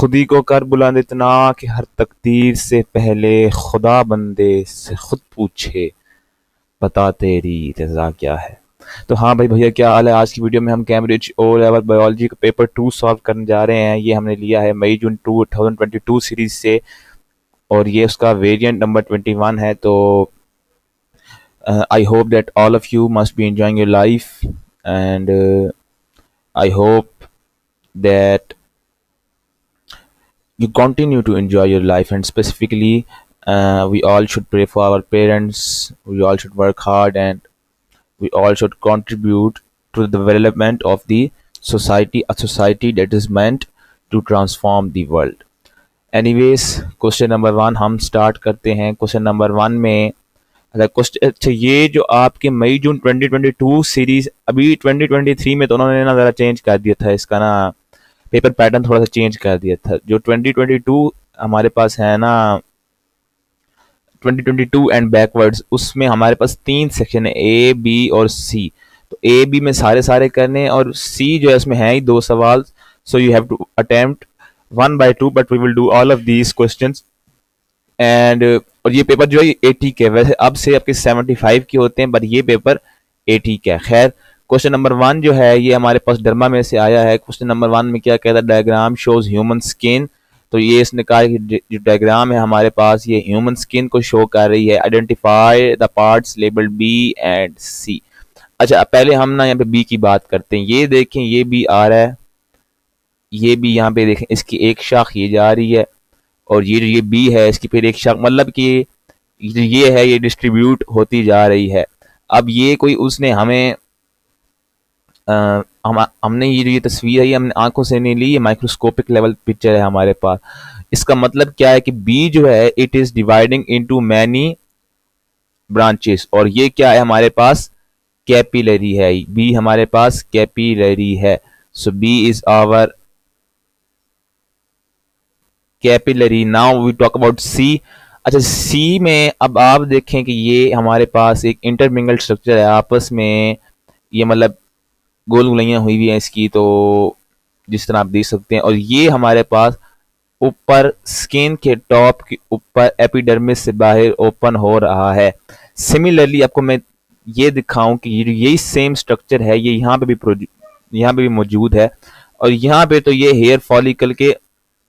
खुदी को कर बुलंद इतना कि हर तकदीर से पहले खुदा बंदे से खुद पूछे, बता तेरी रजा क्या है। तो हाँ भाई भैया, क्या हाल है। आज की वीडियो में हम कैम्ब्रिज ओ लेवल बायोलॉजी का पेपर 2 सॉल्व करने जा रहे हैं। ये हमने लिया है मई जून 2022 सीरीज से और ये उसका वेरिएंट नंबर 21 है। तो I hope that all of you must be enjoying your life and I hope that you continue to enjoy your life, and specifically we all should pray for our parents, we all should work hard, and we all should contribute to the development of the society, a society that is meant to transform the world. Anyways, question number 1 हम start करते हैं। Question number 1 में अच्छा, ये जो आपके मई जून 2022 series, अभी 2023 में तो उन्होंने ना ज़रा चेंज कर दिया था, इसका ना पेपर पैटर्न थोड़ा सा चेंज कर दिया था। जो 2022 हमारे पास है ना, 2022 एंड बैकवर्ड्स, उसमें हमारे पास 3 सेक्शन है, ए बी और सी। तो ए बी में सारे करने, और सी जो है उसमें है ही 2 सवाल। So you have to attempt 1 by 2, but we will do all of these questions. And और ये पेपर जो है 80 के, वैसे अब से आपके 75 के होते हैं, बट ये पेपर 80 का है। खैर, क्वेश्चन नंबर 1 जो है ये हमारे पास डर्मा में से आया है। क्वेश्चन नंबर 1 में क्या कहता है, डायग्राम शोज ह्यूमन स्किन। तो ये इसने कहा कि जो डायग्राम है हमारे पास ये ह्यूमन स्किन को शो कर रही है। Identify the parts labelled B and C. अच्छा, पहले हम ना यहाँ पे बी की बात करते हैं। ये देखें, ये बी आ रहा है, ये बी यहाँ पे देखें, इसकी एक शाख ये जा रही है, और ये बी है, इसकी फिर एक शाख, मतलब कि ये है, ये डिस्ट्रीब्यूट होती जा रही है। अब ये कोई उसने हमें हमने ये तस्वीर है, ये हमने आंखों से नहीं ली, ये माइक्रोस्कोपिक लेवल पिक्चर है हमारे पास। इसका मतलब क्या है कि बी जो है it is dividing into many branches, और ये क्या है हमारे पास, कैपिलरी है। बी हमारे पास कैपिलरी है। So B is our capillary. Now we talk about C. अच्छा, सी में अब आप देखें कि ये हमारे पास एक इंटरमिंगल्ड स्ट्रक्चर है आपस में, ये मतलब गोल गुलैयाँ हुई हुई हैं इसकी, तो जिस तरह आप देख सकते हैं। और ये हमारे पास ऊपर स्किन के टॉप के ऊपर एपिडर्मिस से बाहर ओपन हो रहा है। सिमिलरली आपको मैं ये दिखाऊं कि यही सेम स्ट्रक्चर है, ये यहाँ पे भी मौजूद है, और यहाँ पे तो ये हेयर फॉलिकल के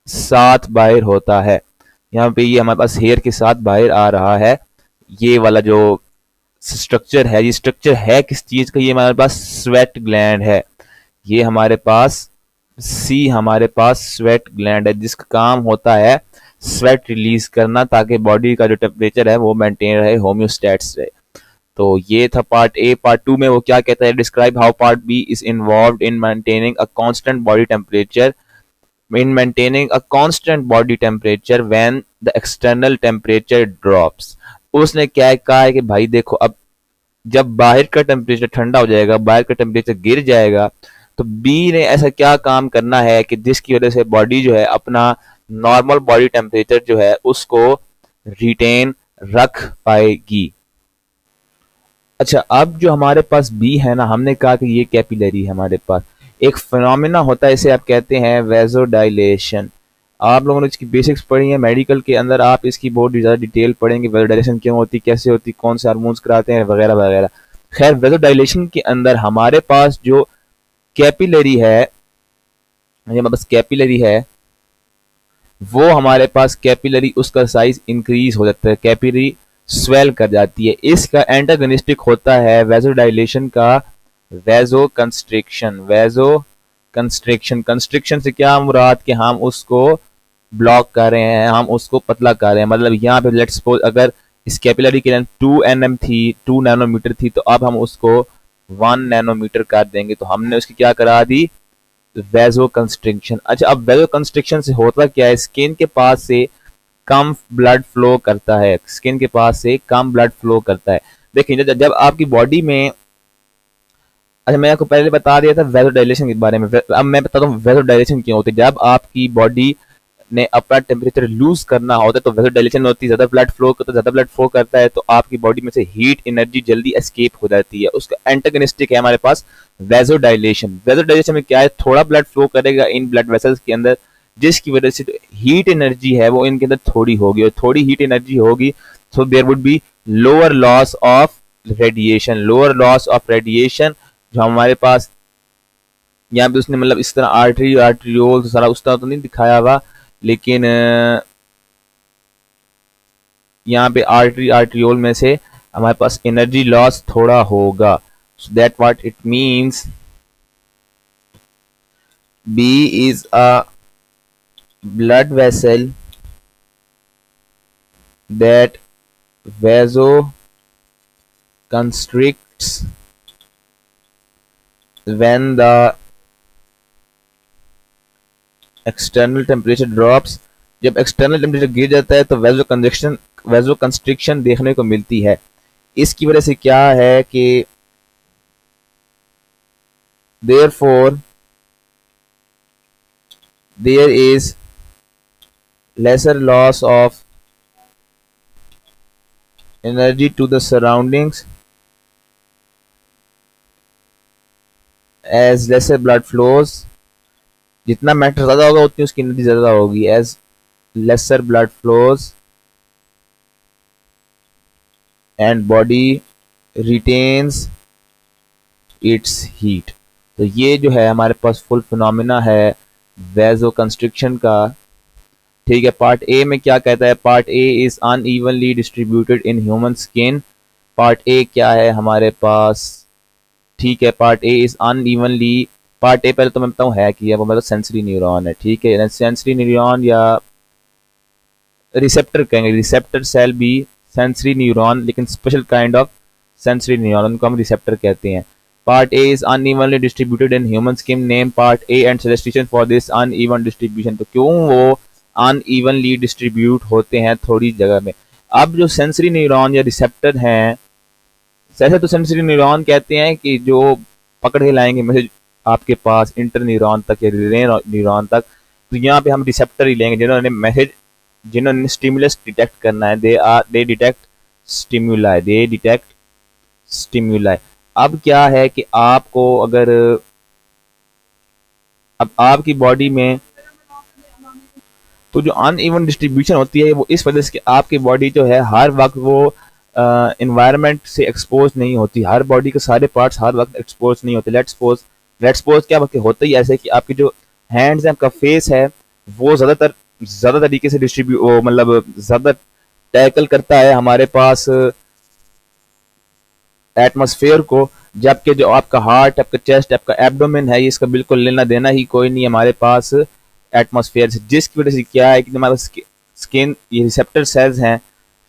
साथ बाहर होता है। यहाँ पे ये हमारे पास हेयर के साथ बाहर आ रहा है। ये वाला जो स्ट्रक्चर है, ये स्ट्रक्चर है किस चीज का, ये हमारे पास स्वेट ग्लैंड है। ये हमारे पास सी, हमारे पास स्वेट ग्लैंड है, जिसका काम होता है स्वेट रिलीज करना, ताकि बॉडी का जो टेम्परेचर है वो मेंटेन रहे, होम्योस्टैट्स रहे। तो ये था पार्ट ए। पार्ट 2 में वो क्या कहता है, describe how part B is involved in maintaining a constant body temperature, in maintaining a constant body temperature when the external temperature drops। उसने क्या कहा है कि भाई देखो, अब जब बाहर का टेम्परेचर ठंडा हो जाएगा, बाहर का टेम्परेचर गिर जाएगा, तो बी ने ऐसा क्या काम करना है कि जिसकी वजह से बॉडी जो है अपना नॉर्मल बॉडी टेम्परेचर जो है उसको रिटेन रख पाएगी। अच्छा, अब जो हमारे पास बी है ना, हमने कहा कि ये कैपिलरी है हमारे पास। एक फिनोमेना होता है, इसे आप कहते हैं वेजोडाइलेशन। आप लोगों ने इसकी बेसिक्स पढ़ी है मेडिकल के अंदर, आप इसकी बहुत ज़्यादा डिटेल पढ़ेंगे, वेजोडाइलेशन क्यों होती, कैसे होती, कौन से हार्मोन्स कराते हैं, वगैरह वगैरह। खैर, वेजोडाइलेशन के अंदर हमारे पास जो कैपिलरी है, ये बस कैपिलरी है, वो हमारे पास कैपिलरी उसका साइज इंक्रीज हो जाता है, कैपिलरी स्वेल कर जाती है। इसका एंटागोनिस्टिक होता है वेजोडाइलेशन का वेजो कंस्ट्रिक्शन। वेजो कंस्ट्रिक्शन, कंस्ट्रिक्शन से क्या मुराद कि हम उसको ब्लॉक कर रहे हैं, हम उसको पतला कर रहे हैं। मतलब यहाँ पे लेट्स सपोज अगर इस कैपिलरी की लेंथ 2 nm थी, 2 नैनोमीटर थी, तो अब हम उसको 1 नैनोमीटर कर देंगे, तो हमने उसकी क्या करा दी, वेजो कंस्ट्रिक्शन। अच्छा, अब वेजो कंस्ट्रिक्शन से होता क्या है, स्किन के पास से कम ब्लड फ्लो करता है, स्किन के पास से कम ब्लड फ्लो करता है। देखिए, जब आपकी बॉडी में, अच्छा मैं आपको पहले बता दिया था वेजोडाइलेशन के बारे में, अब मैं बताता हूँ वेजोडाइलेशन क्यों होती है। जब आपकी बॉडी ने अपना टेम्परेचर लूज करना होता है तो वेजोडाइलेशन होती है, ज्यादा ब्लड फ्लो करता है, ज्यादा ब्लड फ्लो करता है तो आपकी बॉडी में से हीट एनर्जी जल्दी एस्केप हो जाती है। उसका एंटागोनिस्टिक है हमारे पास वेजोडाइलेशन। वेजोडाइलेशन में क्या है, थोड़ा ब्लड फ्लो करेगा इन ब्लड वेसल्स के अंदर, जिसकी वजह से हीट एनर्जी है वो इनके अंदर थोड़ी होगी, और थोड़ी हीट एनर्जी होगी so there would be lower loss of radiation. Lower loss of radiation जो हमारे पास यहाँ पे उसने मतलब इस तरह आर्ट्रियोल सारा उस तरह तो नहीं दिखाया हुआ, लेकिन यहाँ पे आर्ट्रियोल में से हमारे पास एनर्जी लॉस थोड़ा होगा। So that what it means B is a blood vessel that vasoconstricts when the external temperature drops। जब एक्सटर्नल टेम्परेचर गिर जाता है तो वेजो कंस्ट्रिक्शन देखने को मिलती है। इसकी वजह से क्या है कि therefore there is lesser loss of energy to the surroundings as lesser blood flows। जितना मैटर ज्यादा होगा उतनी उसकी एनर्जी ज्यादा होगी। as lesser blood flows and body retains its heat। तो ये जो है हमारे पास फुल फिनोमिना है वेजो कंस्ट्रिक्शन का। ठीक है, पार्ट ए में क्या कहता है? Part A is unevenly distributed in human skin. Part A क्या है हमारे पास? ठीक है, part A is unevenly, part A पहले तो मैं बताऊं है कि वो मतलब सेंसरी न्यूरॉन है। ठीक है, सेंसरी न्यूरॉन या रिसेप्टर कहेंगे, रिसेप्टर सेल भी सेंसरी न्यूरॉन, लेकिन special kind of sensory neuron, उनको हम रिसेप्टर कहते हैं। Part A is unevenly distributed in human skin. Name part A and suggestion for this uneven distribution. तो क्यों वो अनइवनली डिस्ट्रीब्यूट होते हैं थोड़ी जगह में? अब जो सेंसरी न्यूरॉन या रिसेप्टर हैं, ऐसे तो सेंसरी न्यूरॉन कहते हैं कि जो पकड़ के लाएंगे मैसेज आपके पास इंटर न्यूरॉन तक या न्यूरॉन तक। तो यहाँ पे हम रिसेप्टर ही लेंगे जिन्होंने मैसेज, जिन्होंने स्टिमुलस डिटेक्ट करना है। दे डिटेक्ट स्टिमुलाई। अब क्या है कि आपको अगर अब आपकी बॉडी में तो जो अनइवन डिस्ट्रीब्यूशन होती है वो इस वजह से कि आपकी बॉडी जो है हर वक्त वो इन्वायरमेंट से एक्सपोज नहीं होती। हर बॉडी के सारे पार्ट्स हर वक्त एक्सपोज नहीं होते। लेट्स सपोज क्या वक्त होता ही ऐसे कि आपकी जो हैंड्स है, आपका फेस है, वो ज्यादा तरीके से डिस्ट्रीब्यूट मतलब ज्यादा टैकल करता है हमारे पास एटमॉस्फेयर को, जबकि जो आपका हार्ट, आपका चेस्ट, आपका एब्डोमेन है, इसका बिल्कुल लेना देना ही कोई नहीं हमारे पास एटमॉस्फेयर से। जिसकी वजह से क्या है कि हमारा स्किन, ये रिसेप्टर सेल्स हैं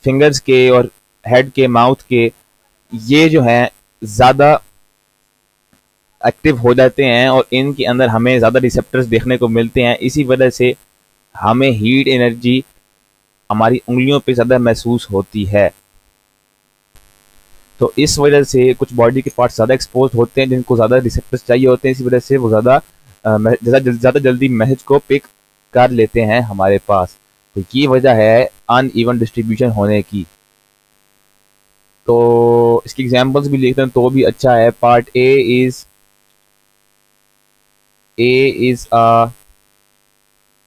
फिंगर्स के और हेड के, माउथ के, ये जो हैं ज़्यादा एक्टिव हो जाते हैं और इनके अंदर हमें ज़्यादा रिसेप्टर्स देखने को मिलते हैं। इसी वजह से हमें हीट एनर्जी हमारी उंगलियों पे ज़्यादा महसूस होती है। तो इस वजह से कुछ बॉडी के पार्ट्स ज़्यादा एक्सपोज होते हैं जिनको ज़्यादा रिसेप्टर्स चाहिए होते हैं। इसी वजह से वो ज़्यादा जल्दी मैसेज को पिक कर लेते हैं हमारे पास। तो ये वजह है अनइवन डिस्ट्रीब्यूशन होने की। तो इसकी एग्जांपल्स भी लिखते हैं तो भी अच्छा है। Part A is a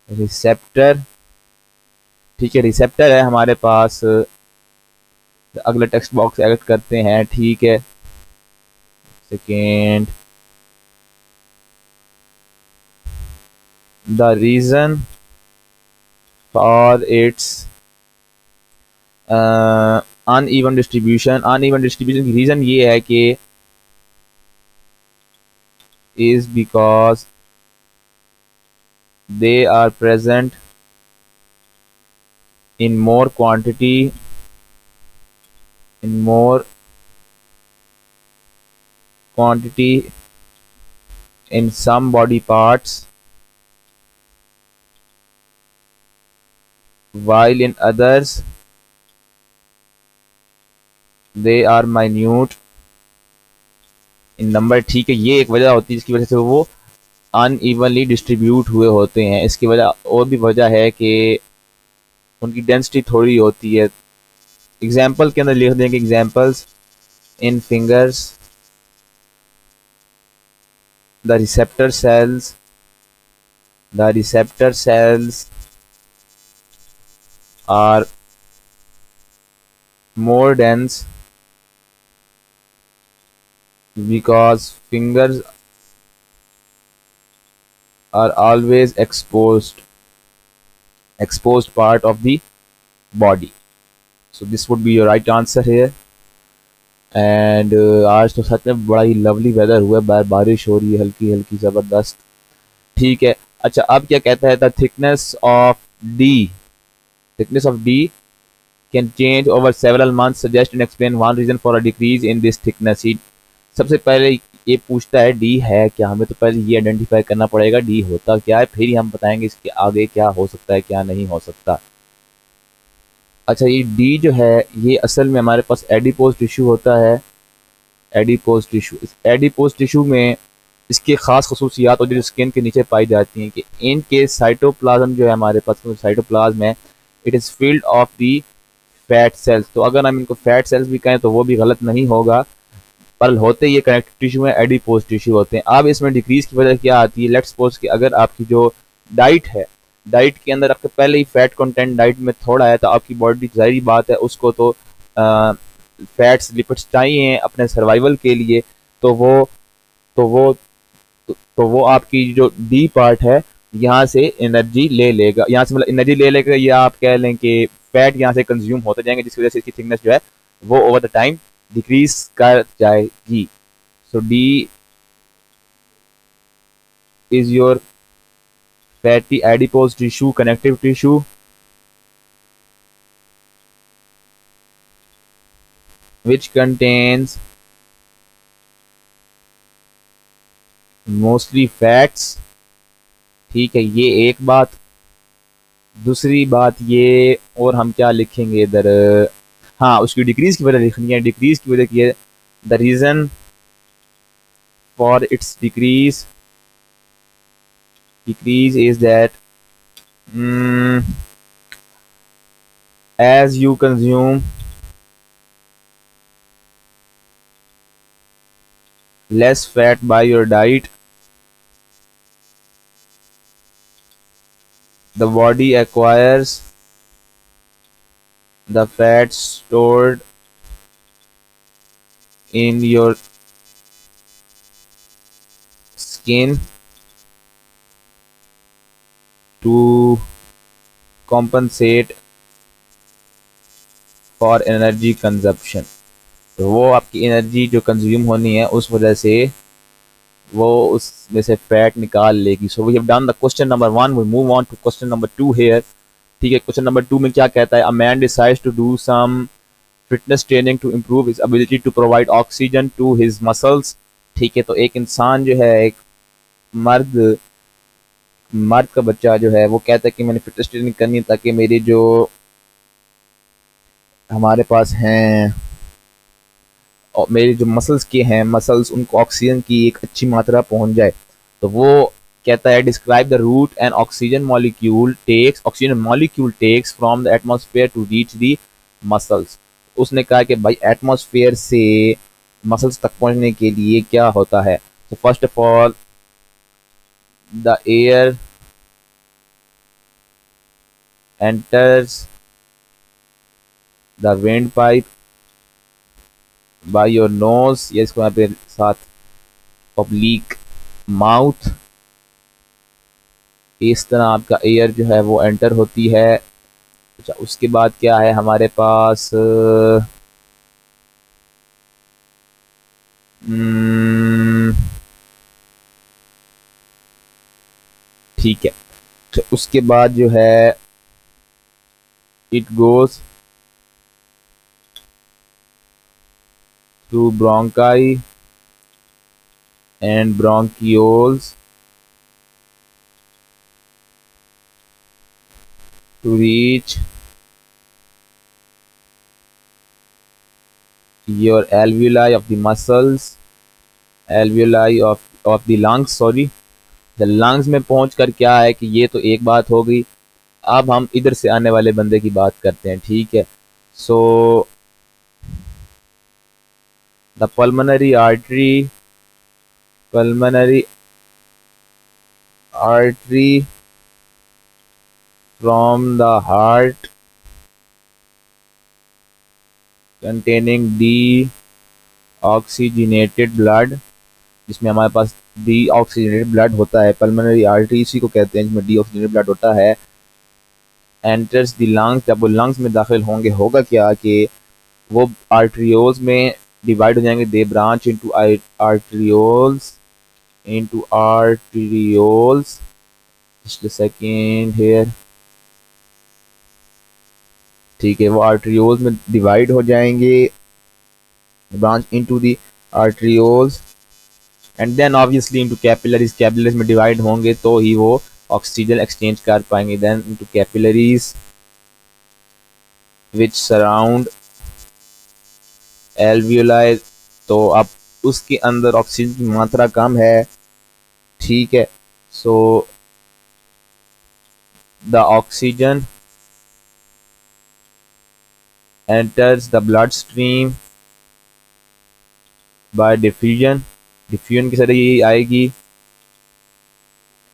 receptor. ठीक है, रिसेप्टर है हमारे पास। अगला टेक्स्ट बॉक्स एड करते हैं। ठीक है, second, the reason for its uneven distribution की रीजन ये है कि is because they are present in more quantity in some body parts while in others they are minute in number. ठीक है, ये एक वजह होती है जिसकी वजह से वो अनइवनली डिस्ट्रीब्यूट हुए होते हैं। इसकी वजह और भी वजह है कि उनकी डेंसिटी थोड़ी होती है। एग्जाम्पल के अंदर लिख देंगे examples in fingers the receptor cells The receptor cells are more dense because fingers are always exposed part of the body. So this would be your right answer here. And आज तो सच में बड़ा ही lovely weather हुआ है, बारिश हो रही है हल्की हल्की ज़बरदस्त। ठीक है, अच्छा अब क्या कहता है, the thickness of D can change over several month, suggest and explain one reason for a decrease in this thickness. सबसे पहले ये पूछता है डी है क्या, हमें तो पहले ये आइडेंटिफाई करना पड़ेगा डी होता क्या है, फिर ही हम बताएंगे इसके आगे क्या हो सकता है क्या नहीं हो सकता। अच्छा ये डी जो है ये असल में हमारे पास एडिपोज टिश्यू होता है, एडिपोज टिश्यू। इस एडिपोज टिश्यू में इसकी खास खसूसियात और जो स्किन के नीचे पाई जाती हैं कि इनके साइटोप्लाज्म जो है हमारे पास साइटोप्लाज्म है, it is field of the fat cells. तो अगर हम इनको फैट सेल्स भी कहें तो वो भी गलत नहीं होगा, पर होते ये कनेक्टिव टिश्यू में एडिपोज टिश्यू होते हैं। अब इसमें डिक्रीज की वजह क्या आती है, लेट्स सपोज कि अगर आपकी जो डाइट है, डाइट के अंदर आपके पहले ही फैट कंटेंट डाइट में थोड़ा है, तो आपकी बॉडी जाहिर बात है उसको तो फैट्स लिपिड्स चाहिए अपने सर्वाइवल के लिए। तो वो तो वो तो वो आपकी जो डी पार्ट है यहाँ से एनर्जी ले लेगा, यहाँ से मतलब एनर्जी ले लेगा, या आप कह लें कि फैट यहाँ से कंज्यूम होते जाएंगे, जिसकी वजह से इसकी थिकनेस जो है वो ओवर द टाइम डिक्रीज कर जाएगी। So D is your fatty adipose tissue, connective tissue which contains mostly fats। ठीक है, ये एक बात। दूसरी बात ये, और हम क्या लिखेंगे इधर, हाँ उसकी डिक्रीज की वजह लिखनी है। डिक्रीज की वजह की है, the reason for its decrease is that as you consume less fat by your diet, the body acquires the fat stored in your skin to compensate for energy consumption। तो वो आपकी एनर्जी जो consume होनी है उस वजह से वो उसमें से फैट निकाल लेगी। So we have done the question number 1, we move on to question number 2 here. ठीक है, क्वेश्चन नंबर 2 में क्या कहता है, a man decides to do some fitness training to improve his ability to provide oxygen to his muscles. ठीक है, तो एक इंसान जो है, एक मर्द का बच्चा जो है वो कहता है कि मैंने फिटनेस ट्रेनिंग करनी है ताकि मेरे जो हमारे पास हैं और मेरे जो मसल्स के हैं, मसल्स उनको ऑक्सीजन की एक अच्छी मात्रा पहुंच जाए। तो वो कहता है describe the route and oxygen molecule takes from the atmosphere to reach the muscles. उसने कहा कि भाई एटमॉस्फेयर से मसल्स तक पहुंचने के लिए क्या होता है। तो first of all the air enters the went pipe by your nose, या इसको यहाँ पे साथ ऑब्लिक माउथ। इस तरह आपका एयर जो है वो एंटर होती है। अच्छा उसके बाद क्या है हमारे पास, ठीक है, तो उसके बाद जो है it goes through bronchi and bronchioles to reach your alveoli of the muscles, alveoli of the lungs, sorry, the lungs में पहुंच कर क्या है कि ये तो एक बात हो गई। अब हम इधर से आने वाले बंदे की बात करते हैं। ठीक है, सो the pulmonary artery from the heart containing D oxygenated blood, जिसमें हमारे पास डी ऑक्सीजनेटेड ब्लड होता है, पल्मोनरी आर्टरी इसी को कहते हैं जिसमें डी ऑक्सीजनेटेड ब्लड होता है, एंटर्स द लंग्स, जब वो लंग्स में दाखिल होंगे होगा क्या कि वो आर्टरियोल्स में डिवाइड हो जाएंगे, they branch into arterioles, just a second here, ठीक है, वो आर्टरियोल्स में डिवाइड हो जाएंगे, branch into the arterioles and then obviously into capillaries, capillaries में डिवाइड होंगे तो ही वो ऑक्सीजन एक्सचेंज कर पाएंगे, then into capillaries which surround alveoli, तो अब उसके अंदर ऑक्सीजन की मात्रा कम है, ठीक है, so the oxygen enters the blood stream by diffusion, diffusion के जरिए आएगी,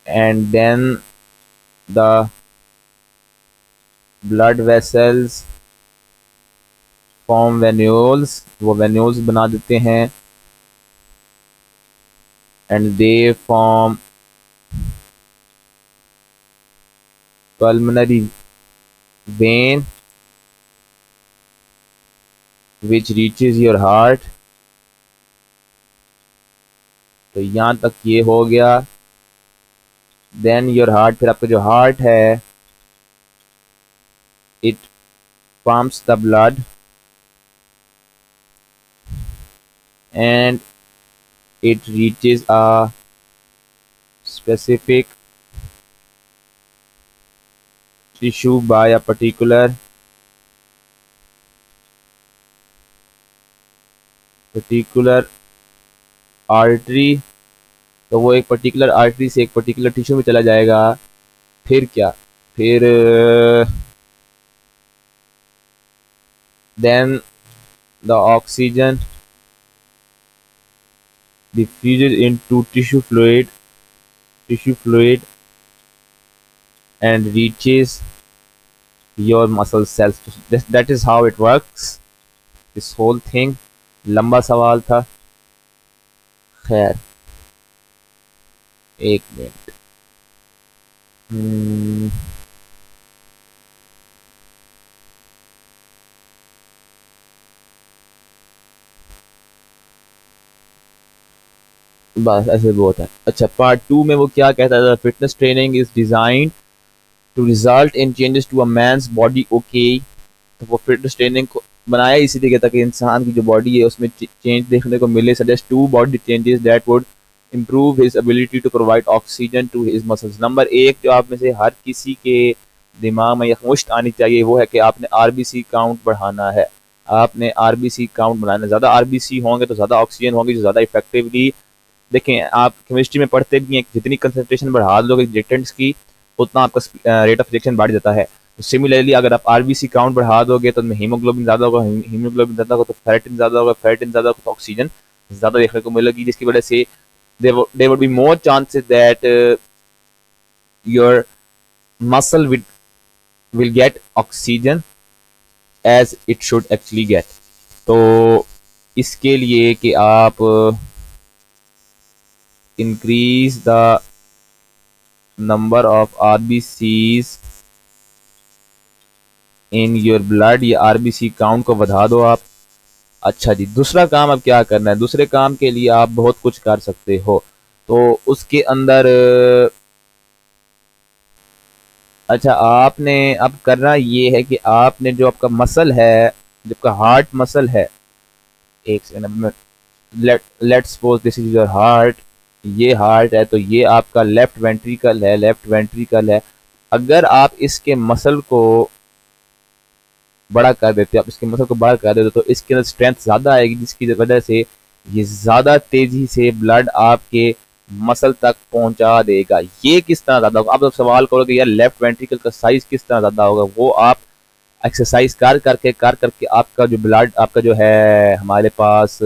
and then the blood vessels form venules, वो वेन्यूल्स बना देते हैं, and they form pulmonary vein which reaches your heart, तो यहां तक ये हो गया, देन योर हार्ट, फिर आपका जो हार्ट है it pumps the blood and it reaches a specific tissue by a particular artery, तो वो एक पर्टिकुलर आर्टरी से एक पर्टिकुलर टिश्यू में चला जाएगा, फिर क्या, फिर then the oxygen diffuses into tissue fluid and reaches your muscle cells. That is how it works. This whole thing लंबा सवाल था, खैर एक मिनट, बस ऐसे बहुत है। अच्छा, पार्ट 2 में वो क्या कहता था, fitness training is designed to result in changes to a man's body, okay, तो वो फिटनेस ट्रेनिंग को बनाया इसीलिए ताकि इंसान की जो बॉडी है उसमें चेंज देखने को मिले, suggest two body changes that would improve his ability to provide oxygen to his muscles. Number 1 जो आप में से हर किसी के दिमाग में यह मुश्त आनी चाहिए वो है कि आपने आरबीसी काउंट बढ़ाना है, आपने आरबीसी काउंट बढ़ाना, ज़्यादा आरबीसी होंगे तो ज़्यादा ऑक्सीजन होगी जो ज़्यादा इफेक्टिवली, देखें आप केमिस्ट्री में पढ़ते भी हैं, जितनी कंसंट्रेशन बढ़ा दोगे रिएक्टेंट्स की उतना आपका रेट ऑफ रिएक्शन बढ़ जाता है। तो सिमिलरली अगर आप आरबीसी काउंट बढ़ा दोगे तो हीमोग्लोबिन ज़्यादा होगा, हीमोग्लोबिन ज़्यादा होगा तो फेरेटिन ज़्यादा होगा, फेरेटिन ज़्यादा होगा तो ऑक्सीजन ज़्यादा देखने को मिलेगी, जिसकी वजह से there would be more chances that your muscle will get oxygen as it should actually get। तो इसके लिए कि आप increase the number of RBCs in your blood, या RBC काउंट को बढ़ा दो आप। अच्छा जी, दूसरा काम अब क्या करना है, दूसरे काम के लिए आप बहुत कुछ कर सकते हो, तो उसके अंदर अच्छा आपने अब करना ये है कि आपने जो आपका मसल है, जो आपका हार्ट मसल है, एक second, let's suppose this is your heart, ये हार्ट है तो ये आपका लेफ्ट वेंट्रिकल है, अगर आप इसके मसल को बड़ा कर देते हो, आप इसके मसल को बड़ा कर देते हो तो इसके अंदर स्ट्रेंथ ज़्यादा आएगी, जिसकी वजह से ये ज़्यादा तेज़ी से ब्लड आपके मसल तक पहुंचा देगा। ये किस तरह ज़्यादा होगा, आप सवाल करोगे यार लेफ्ट वेंट्रिकल का साइज़ किस तरह ज़्यादा होगा, वो आप एक्सरसाइज कर करके आपका जो ब्लड, आपका जो है हमारे पास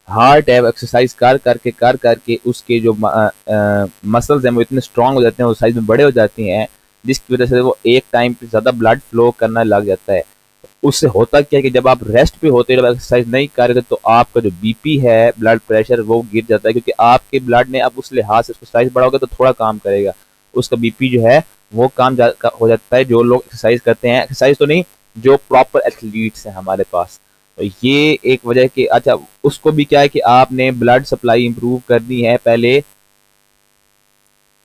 हार्ट है, एक्सरसाइज कर करके उसके जो मसल्स हैं वो इतने स्ट्रांग हो जाते हैं, वो साइज में बड़े हो जाते हैं, जिसकी वजह से वो एक टाइम पे ज़्यादा ब्लड फ्लो करना लग जाता है। उससे होता क्या है कि जब आप रेस्ट पे होते हो, जब एक्सरसाइज नहीं कर रहे तो आपका जो बीपी है, ब्लड प्रेशर, वो गिर जाता है, क्योंकि आपके ब्लड ने अब उस लिहाज से एक्सरसाइज बढ़ाओगे तो थोड़ा काम करेगा, उसका बीपी जो है वो हो जाता है। जो लोग एक्सरसाइज करते हैं, एक्सरसाइज तो नहीं, जो प्रॉपर एथलीट्स हैं हमारे पास, तो ये एक वजह कि अच्छा उसको भी क्या है कि आपने ब्लड सप्लाई इंप्रूव करनी है पहले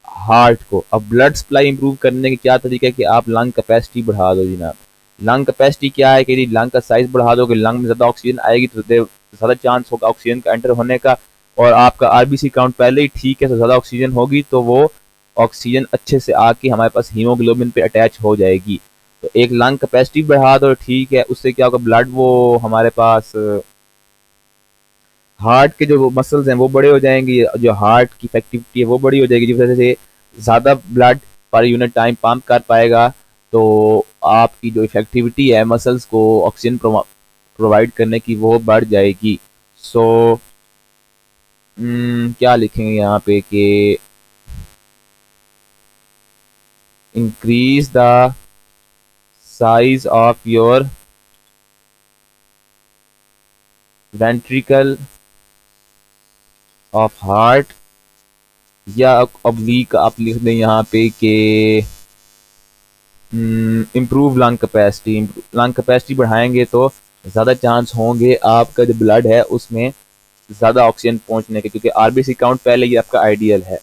हार्ट को। अब ब्लड सप्लाई इंप्रूव करने के क्या तरीका है कि आप लंग कैपेसिटी बढ़ा दो जनाब। लंग कैपेसिटी क्या है कि जी लंग का साइज बढ़ा दो कि लंग में ज़्यादा ऑक्सीजन आएगी तो ज़्यादा चांस होगा ऑक्सीजन का एंटर होने का, और आपका आरबीसी काउंट पहले ही ठीक है तो ज़्यादा ऑक्सीजन होगी तो वो ऑक्सीजन अच्छे से आके हमारे पास हीमोग्लोबिन पे अटैच हो जाएगी। तो एक लंग कैपेसिटी बढ़ा दो, ठीक है, उससे क्या होगा, ब्लड वो हमारे पास हार्ट के जो मसल्स हैं वो बड़े हो जाएंगे, जो हार्ट की इफेक्टिविटी है वो बड़ी हो जाएगी, जिस वजह से ज़्यादा blood per unit time pump कर पाएगा, तो आपकी जो इफेक्टिविटी है मसल्स को ऑक्सीजन प्रोवाइड करने की वो बढ़ जाएगी। सो क्या लिखेंगे यहाँ पे कि increase the size of your ventricle of heart, या ऑब्लिक आप लिख दें यहाँ पे कि improve lung capacity. Lung capacity बढ़ाएंगे तो ज़्यादा चांस होंगे आपका जो ब्लड है उसमें ज़्यादा ऑक्सीजन पहुंचने के, क्योंकि आरबीसी काउंट पहले ही आपका आइडियल है।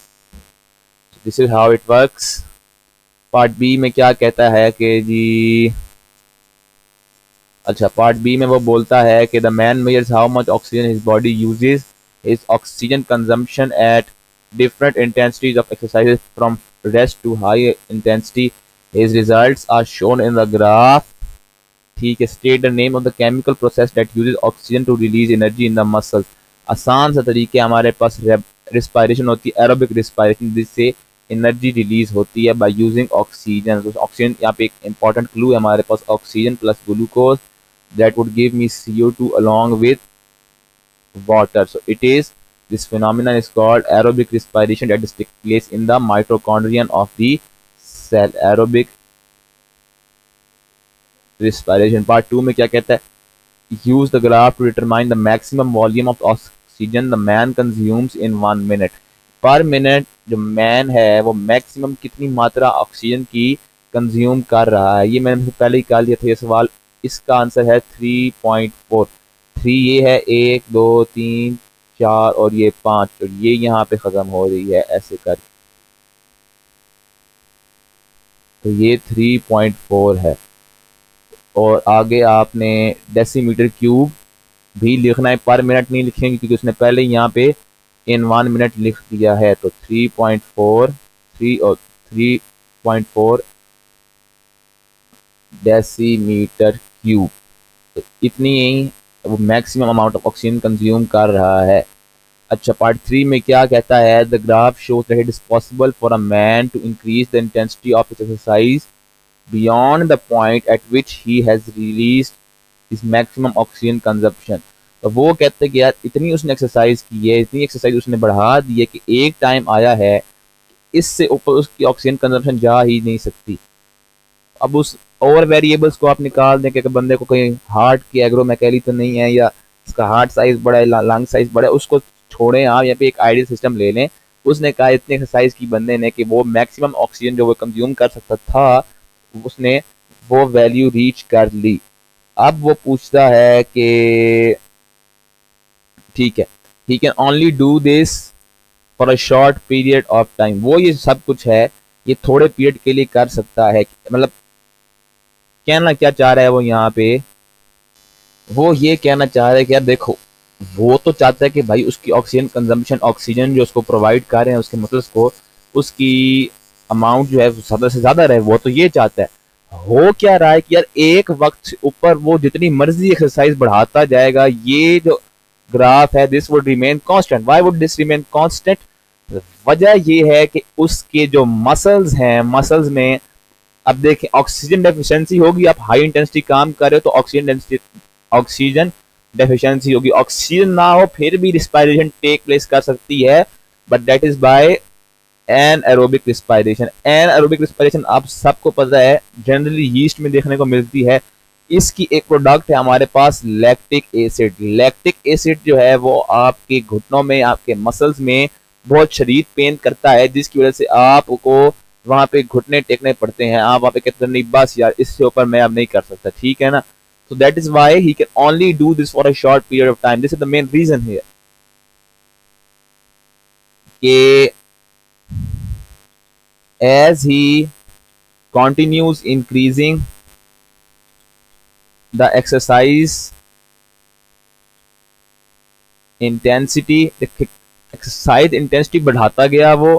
This is how it works. Part B में क्या कहता है कि जी अच्छा, पार्ट बी में वो बोलता है कि the man measures how much oxygen his body uses, his oxygen consumption at different intensities of exercises from rest to high intensity. His results are shown in the graph. ठीक है, state the name of the chemical process that uses oxygen to release energy in the muscle. आसान सा तरीके हमारे पास respiration होती है, aerobic respiration, जिससे energy release होती है by using oxygen. तो ऑक्सीजन यहाँ पे एक important clue है हमारे पास, oxygen plus glucose that would give me CO2 along with water. So it is, this phenomenon is called aerobic respiration that takes place in the mitochondrion of the cell. Aerobic respiration. Part 2 में क्या कहता है, use the graph to determine the maximum volume of oxygen the man consumes in 1 minute. पर minute जो man है वो maximum कितनी मात्रा ऑक्सीजन की कंज्यूम कर रहा है। ये मैंने पहले ही कह लिया था ये सवाल, इसका आंसर है 3.4। 3 ये है 1 2 3 4 और ये 5, और ये यहाँ पे खत्म हो रही है ऐसे कर, तो ये 3.4 है। और आगे आपने डेसीमीटर क्यूब भी लिखना है, पर मिनट नहीं लिखेंगे क्योंकि उसने पहले ही यहाँ पे इन 1 मिनट लिख दिया है। तो 3.4 3 और 3.4 डेसीमीटर क्यूब, तो इतनी ही वो maximum amount of oxygen consume कर रहा है। अच्छा, पार्ट 3 में क्या कहता है, the graph shows that it is possible for a man to increase the intensity of his exercise beyond the point at which he has released his maximum oxygen consumption. तो वो कहते हैं कि यार इतनी उसने एक्सरसाइज की है, इतनी एक्सरसाइज उसने बढ़ा दी है कि एक टाइम आया है इससे ऊपर उसकी ऑक्सीजन कंजप्शन जा ही नहीं सकती। अब उस और वेरिएबल्स को आप निकाल दें कि बंदे को कहीं हार्ट की एग्रोमेकेली तो नहीं है, या इसका हार्ट साइज बड़ा है, लंग साइज बड़ा है, उसको छोड़ें आप, यहाँ पे एक आइडियल सिस्टम ले लें। उसने कहा इतने एक्सरसाइज की बंदे ने कि वो मैक्सिमम ऑक्सीजन जो वो कंज्यूम कर सकता था उसने वो वैल्यू रीच कर ली। अब वो पूछता है कि ठीक है, he can only do this for a short period of time. वो ये सब कुछ है ये थोड़े पीरियड के लिए कर सकता है, मतलब कहना क्या चाह रहा है वो यहाँ पे, वो ये कहना चाह रहा है कि यार देखो, वो तो चाहता है कि भाई उसकी ऑक्सीजन कंजम्पशन, ऑक्सीजन जो उसको प्रोवाइड कर रहे हैं उसके मसल्स को, उसकी अमाउंट जो है ज़्यादा से ज़्यादा रहे, वो तो ये चाहता है। हो क्या रहा है कि यार एक वक्त ऊपर वो जितनी मर्जी एक्सरसाइज बढ़ाता जाएगा, ये जो ग्राफ है this would remain constant. Why would this remain constant? वजह ये है कि उसके जो मसल्स हैं, मसल्स में अब देखें ऑक्सीजन डेफिशिएंसी होगी, आप हाई इंटेंसिटी काम कर रहे हो तो ऑक्सीजन डेफिशिएंसी होगी। ऑक्सीजन ना हो फिर भी रिस्पायरेशन टेक प्लेस कर सकती है, but that is by anaerobic respiration. Anaerobic respiration आप सबको पता है जनरली यीस्ट में देखने को मिलती है। इसकी एक प्रोडक्ट है हमारे पास लैक्टिक एसिड। लैक्टिक एसिड जो है वो आपके घुटनों में, आपके मसल्स में बहुत शदीद पेन करता है, जिसकी वजह से आपको वहां पे घुटने टेकने पड़ते हैं। आप वहां पे कहते हैं नहीं बस यार इससे ऊपर मैं अब नहीं कर सकता, ठीक है ना। so that is why he can only do this for a short period of time. This is the main reason here कि as he continues increasing the exercise intensity, exercise intensity बढ़ाता गया वो,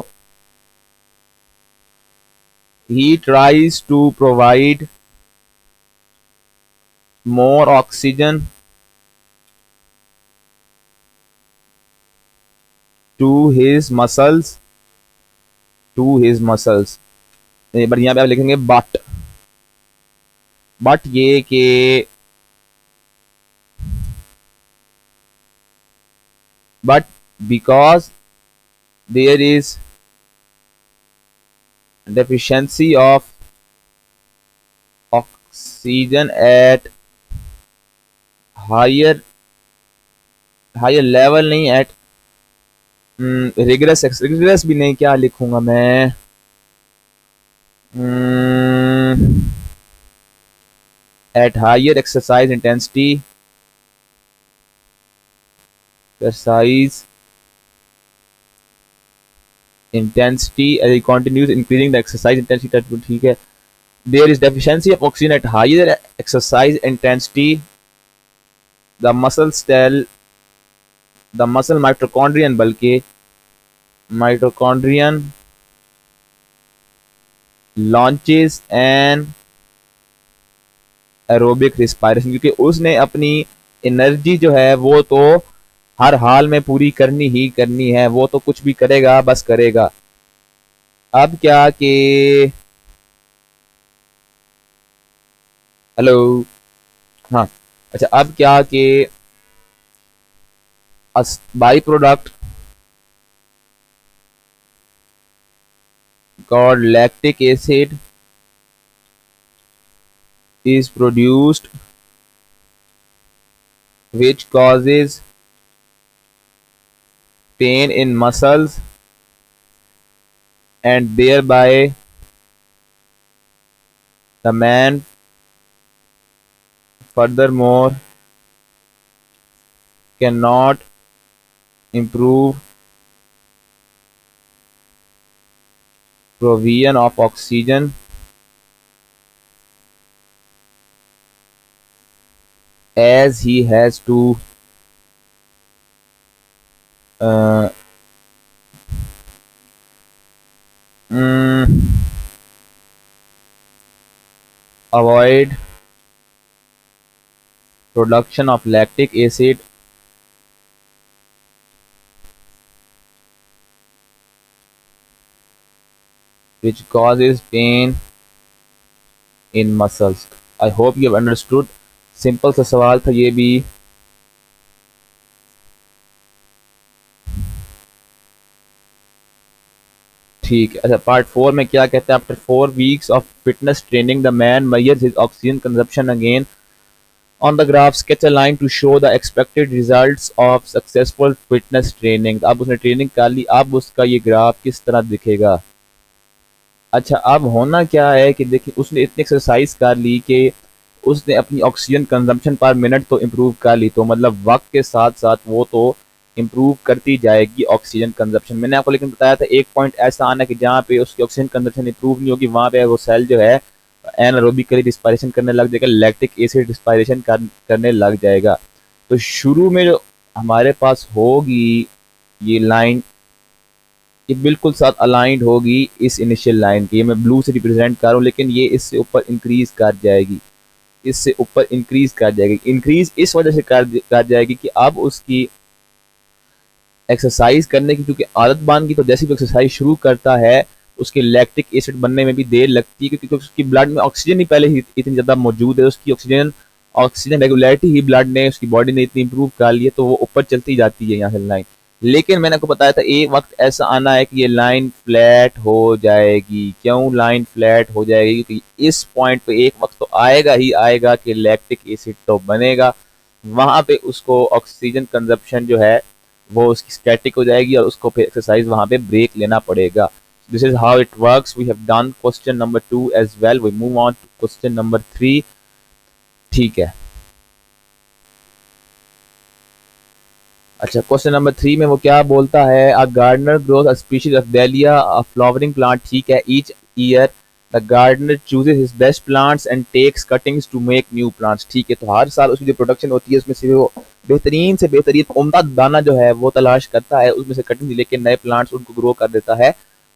he tries to provide more oxygen to his muscles, but यहाँ पे आप लिखेंगे but ये कि but because there is deficiency of oxygen at higher level, नहीं at rigorous भी नहीं, क्या लिखूंगा मैं, at higher exercise intensity, as he continues increasing the exercise intensity, ठीक है, there is deficiency of oxygen at higher exercise intensity, the muscle mitochondrion, बल्कि mitochondrion launches an aerobic respiration, क्योंकि उसने अपनी एनर्जी जो है वो तो हर हाल में पूरी करनी ही करनी है, वो तो कुछ भी करेगा, बस करेगा। अब क्या कि हेलो, हाँ अच्छा, अब क्या कि by product called lactic acid is produced, which causes pain in muscles and thereby the man furthermore cannot improve provision of oxygen as he has to avoid production of lactic acid which causes pain in muscles. I hope you have understood. Simple सा सवाल था ये भी। ठीक है, अच्छा part 4 में क्या कहते हैं, after 4 weeks of fitness training the man measures his oxygen consumption again on the graph, sketch a line to show the expected results of successful fitness training. अब उसने ट्रेनिंग कर ली, अब उसका ये ग्राफ किस तरह दिखेगा। अच्छा, अब होना क्या है कि देखिए उसने इतनी एक्सरसाइज कर ली कि उसने अपनी ऑक्सीजन कंजम्पशन पर मिनट तो इम्प्रूव कर ली, तो मतलब वक्त के साथ साथ वो तो इम्प्रूव करती जाएगी ऑक्सीजन कंजम्पशन। मैंने आपको लेकिन बताया था एक पॉइंट ऐसा आना कि जहाँ पे उसकी ऑक्सीजन कंजम्पशन इम्प्रूव नहीं होगी, वहाँ पे वो सेल जो है एनारोबिकली रिस्पायरेशन करने लग जाएगा, लैक्टिक एसिड रिस्पायरेशन करने लग जाएगा। तो शुरू में जो हमारे पास होगी ये लाइन, ये बिल्कुल साथ अलाइंड होगी इस इनिशियल लाइन की, मैं ब्लू से रिप्रेजेंट कर रहा हूँ, लेकिन ये इससे ऊपर इंक्रीज कर जाएगी, इससे ऊपर इंक्रीज कर जाएगी। इंक्रीज इस वजह से कर जाएगी कि अब उसकी एक्सरसाइज करने की क्योंकि आदत बन गई, तो जैसे भी एक्सरसाइज शुरू करता है उसके लैक्टिक एसिड बनने में भी देर लगती है, क्योंकि उसकी ब्लड में ऑक्सीजन ही पहले ही इतनी ज़्यादा मौजूद है, उसकी ऑक्सीजन रेगुलरिटी ही ब्लड ने, उसकी बॉडी ने इतनी इंप्रूव कर ली है, तो वो ऊपर चलती जाती है यहाँ से लाइन। लेकिन मैंने आपको बताया था एक वक्त ऐसा आना है कि ये लाइन फ्लैट हो जाएगी। क्यों लाइन फ्लैट हो जाएगी? क्योंकि इस पॉइंट पे एक वक्त तो आएगा ही आएगा कि लैक्टिक एसिड तो बनेगा, वहां पे उसको ऑक्सीजन कंजप्शन जो है वो उसकी स्टैटिक हो जाएगी और उसको फिर एक्सरसाइज वहां पे ब्रेक लेना पड़ेगा। This is how it works. We have done question number 2 as well. We move on to question number 3। ठीक है। अच्छा, क्वेश्चन नंबर 3 में वो क्या बोलता है? A gardener grows a species of dahlia, a flowering plant. ठीक है। Each year the gardener chooses his best plants and takes cuttings to make new plants. ठीक है, तो हर साल उसकी जो प्रोडक्शन होती है उसमें से वो बेहतरीन से बेहतरीन उम्दा दाना जो है वो तलाश करता है, उसमें से कटिंग लेके नए प्लांट्स उनको ग्रो कर देता है।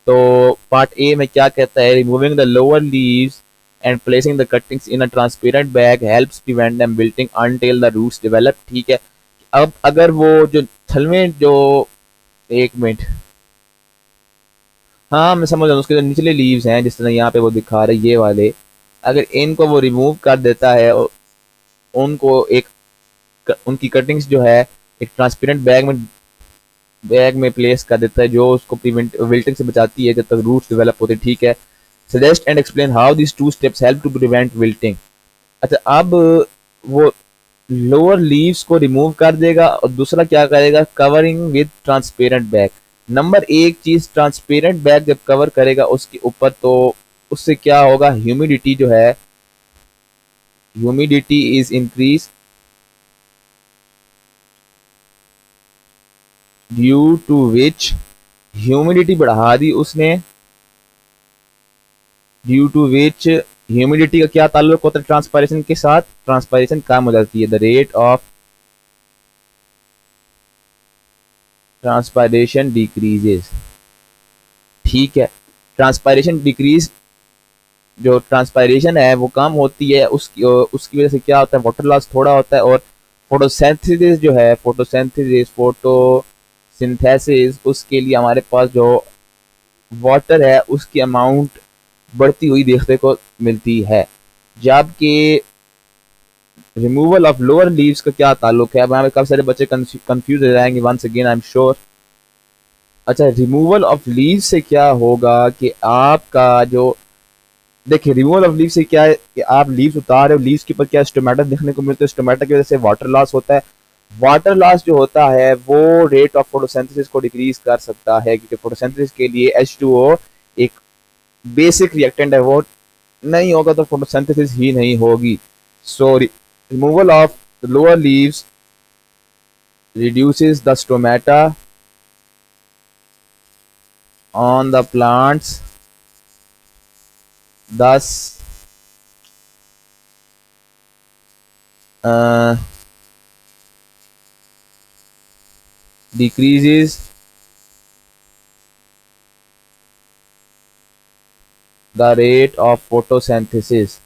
तो पार्ट ए में क्या कहता है? Removing the lower leaves and placing the cuttings in a transparent bag helps prevent them wilting until the roots develop. ठीक है। अब अगर वो जो थलवे जो, एक मिनट, हाँ मैं समझ रहा हूँ, उसके जो निचले लीव्स हैं जिस तरह यहाँ पे वो दिखा रहे ये वाले, अगर इनको वो रिमूव कर देता है और उनको एक उनकी कटिंग्स जो है एक ट्रांसपेरेंट बैग में प्लेस कर देता है जो उसको प्रिवेंट विल्टिंग से बचाती है जब तक रूट्स डेवलप होते हैं। ठीक है। Suggest and explain how this two steps help to prevent wilting. अच्छा, अब वो लोअर लीव्स को रिमूव कर देगा और दूसरा क्या करेगा? Covering with transparent bag. Number एक चीज, ट्रांसपेरेंट बैग जब कवर करेगा उसके ऊपर तो उससे क्या होगा? ह्यूमिडिटी जो है, humidity is increase due to which, humidity बढ़ा दी उसने, ड्यू टू विच ह्यूमिडिटी का क्या ताल्लुक होता है ट्रांसपायरेशन के साथ? ट्रांसपायरेशन कम हो जाती है। The rate of transpiration decreases. ठीक है। ट्रांसपायरेशन डिक्रीज, जो ट्रांसपायरेशन है वो कम होती है, उसकी वजह से क्या होता है? वाटर लॉस थोड़ा होता है। और फोटोसिंथेसिस जो है, फोटोसिंथेसिस उसके लिए हमारे पास जो वाटर है उसकी अमाउंट बढ़ती हुई देखने को मिलती है। जबकि रिमूवल ऑफ लोअर लीव्स का क्या ताल्लुक है? अब यहाँ पे काफी सारे बच्चे कंफ्यूज हो जाएंगे once again, I am sure. अच्छा, रिमूवल ऑफ लीव से क्या होगा कि आपका जो, देखिए रिमूवल ऑफ लीव से क्या है कि आप लीव्स उतार रहे हो, लीव्स के ऊपर क्या स्टोमेटा देखने को मिलता है, स्टोमेटा की वजह से वाटर लॉस होता है। वाटर लॉस जो होता है वो रेट ऑफ फोटोसिंथेसिस को डिक्रीज कर सकता है, क्योंकि फोटोसिंथेसिस के लिए H2O एक बेसिक रिएक्टेंट है, वो नहीं होगा तो फोटोसिंथेसिस ही नहीं होगी। सो removal of lower leaves reduces the stomata on the plants, thus uh, decreases the rate of photosynthesis.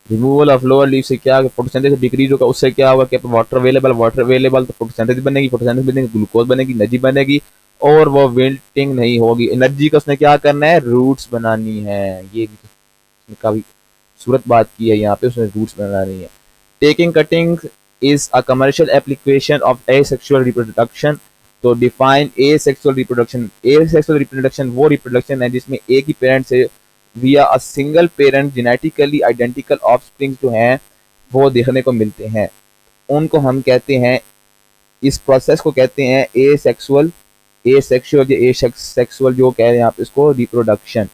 Removal of lower leave से क्या फोटोसिंथेसिस डिक्रीज होगा, उससे क्या होगा कि वाटर अवेलेबल तो फोटोसिंथेसिस बनेगी, फोटोसिंथेसिस बनेगी, ग्लूकोज बनेगी, एनर्जी बनेगी और वो विल्टिंग नहीं होगी। एनर्जी का उसने क्या करना है? रूट्स बनानी है। ये काफी सूरत बात की है यहाँ पे, उसने रूट्स बनानी है। Taking cutting is a commercial application of asexual reproduction. तो define asexual reproduction. Asexual reproduction वो रिप्रोडक्शन है जिसमें एक ही पेरेंट से via a single parent genetically identical offspring जो हैं वो देखने को मिलते हैं, उनको हम कहते हैं, इस प्रोसेस को कहते हैं एसेक्सुअल। एसेक्सुअल जो कह रहे हैं आप इसको रिप्रोडक्शन,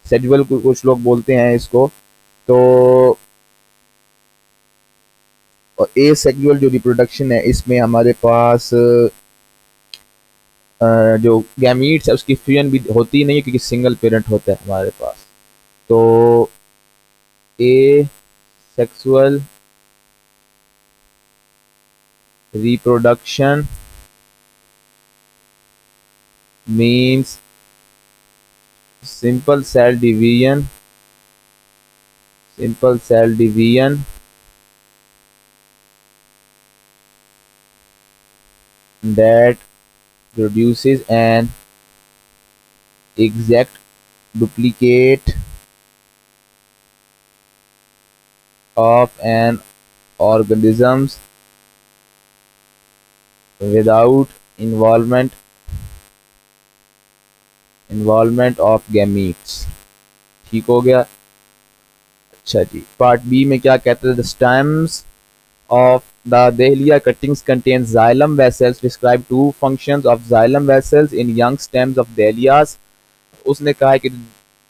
सेक्सुअल कुछ लोग बोलते हैं इसको। तो और एसेक्सुअल जो रिप्रोडक्शन है इसमें हमारे पास जो गैमीट्स है उसकी फ्यूजन भी होती नहीं है क्योंकि सिंगल पेरेंट होता है हमारे पास। तो ए sexual reproduction means simple cell division, simple cell division that produces an exact duplicate of an organism's without involvement of gametes. ठीक हो गया। अच्छा जी, पार्ट बी में क्या कहते हैं? The stems of the dahlia cuttings contains xylem vessels. Describe two functions of xylem vessels in young stems of dahlias. उसने कहा है कि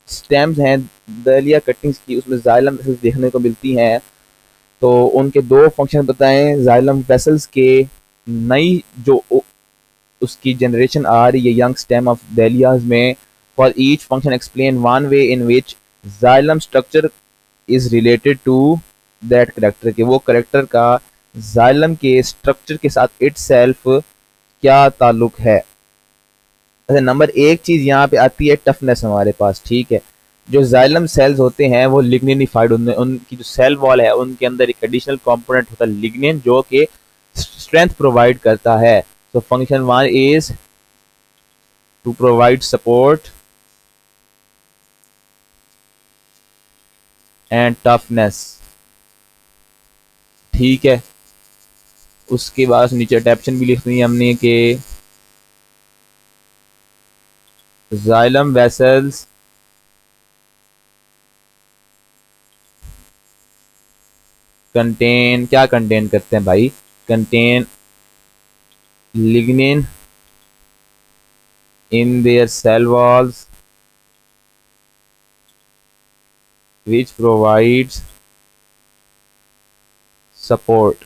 स्टेम्स हैं दहलिया कटिंग्स की, उसमें जाइलम वेसल्स देखने को मिलती हैं, तो उनके दो फंक्शन बताएं जाइलम वेसल्स के। नई जो उसकी जनरेशन आ रही है यंग स्टेम ऑफ dahlias में, for each function explain one way in which xylem structure is related to that character, के वो करेक्टर का जाइलम के स्ट्रक्चर के साथ इट सेल्फ क्या ताल्लुक है। अच्छा, नंबर एक चीज यहाँ पे आती है टफनेस हमारे पास। ठीक है, जो जाइलम सेल्स होते हैं वो लिग्निफाइड, उनकी जो सेल वॉल है उनके अंदर एक एडिशनल कंपोनेंट होता है लिग्निन, जो कि स्ट्रेंथ प्रोवाइड करता है। तो function one is to provide support and toughness. ठीक है, उसके बाद नीचे अटैप्शन भी लिखनी है हमने कि जाइलम वेसल्स कंटेन, क्या कंटेन करते हैं भाई? Contain lignin in their cell walls which provides support.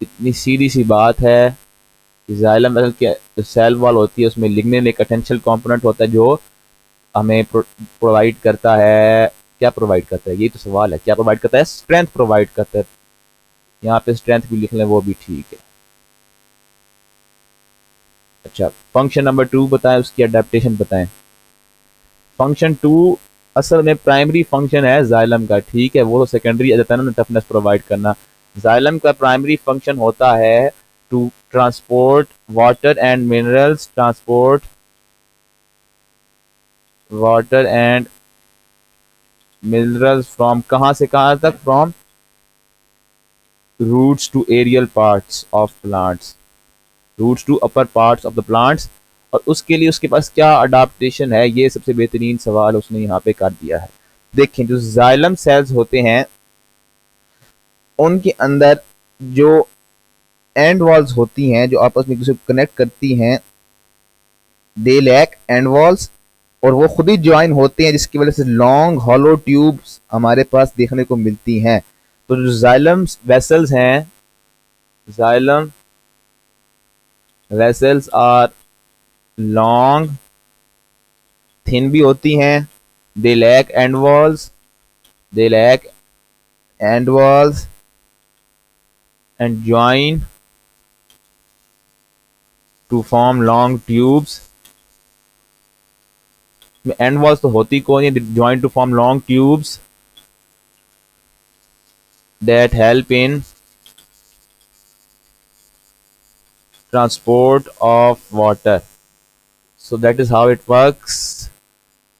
इतनी सीधी सी बात है कि जाइलम वेसल की जो सेल वॉल होती है उसमें लिग्निन एक एसेंशियल कंपोनेंट होता है जो हमें प्रोवाइड करता है। क्या प्रोवाइड करता है, ये तो सवाल है। क्या प्रोवाइड करता है? स्ट्रेंथ प्रोवाइड करता है। यहाँ पे स्ट्रेंथ भी लिख लें, वो भी ठीक है। अच्छा, फंक्शन नंबर टू बताएं, उसकी अडेप्टेशन बताएं। फंक्शन टू असल में प्राइमरी फंक्शन है जाइलम का। ठीक है, वो तो सेकेंडरी आ जाता है ना, टफनेस प्रोवाइड करना। जाइलम का प्राइमरी फंक्शन होता है to transport water and minerals, transport water and minerals from, कहां से कहां तक? From roots to aerial parts of plants, roots to upper parts of the plants. और उसके लिए उसके पास क्या अडाप्टेशन है, ये सबसे बेहतरीन सवाल उसने यहाँ पे कर दिया है। देखें, जो जाइलम सेल्स होते हैं उनके अंदर जो एंड वॉल्स होती हैं जो आपस में एक दूसरे को कनेक्ट करती हैं, दे लैक एंड वॉल्स, और वो खुद ही ज्वाइन होते हैं, जिसकी वजह से लॉन्ग हॉलो ट्यूब्स हमारे पास देखने को मिलती हैं। तो जो जाइलम वेसल्स हैं, xylem vessels are long, thin भी होती हैं, they lack end walls, they lack end walls and join to form long tubes. End walls तो होती कौन है? Join to form long tubes that help in transport of water, so that is how it works।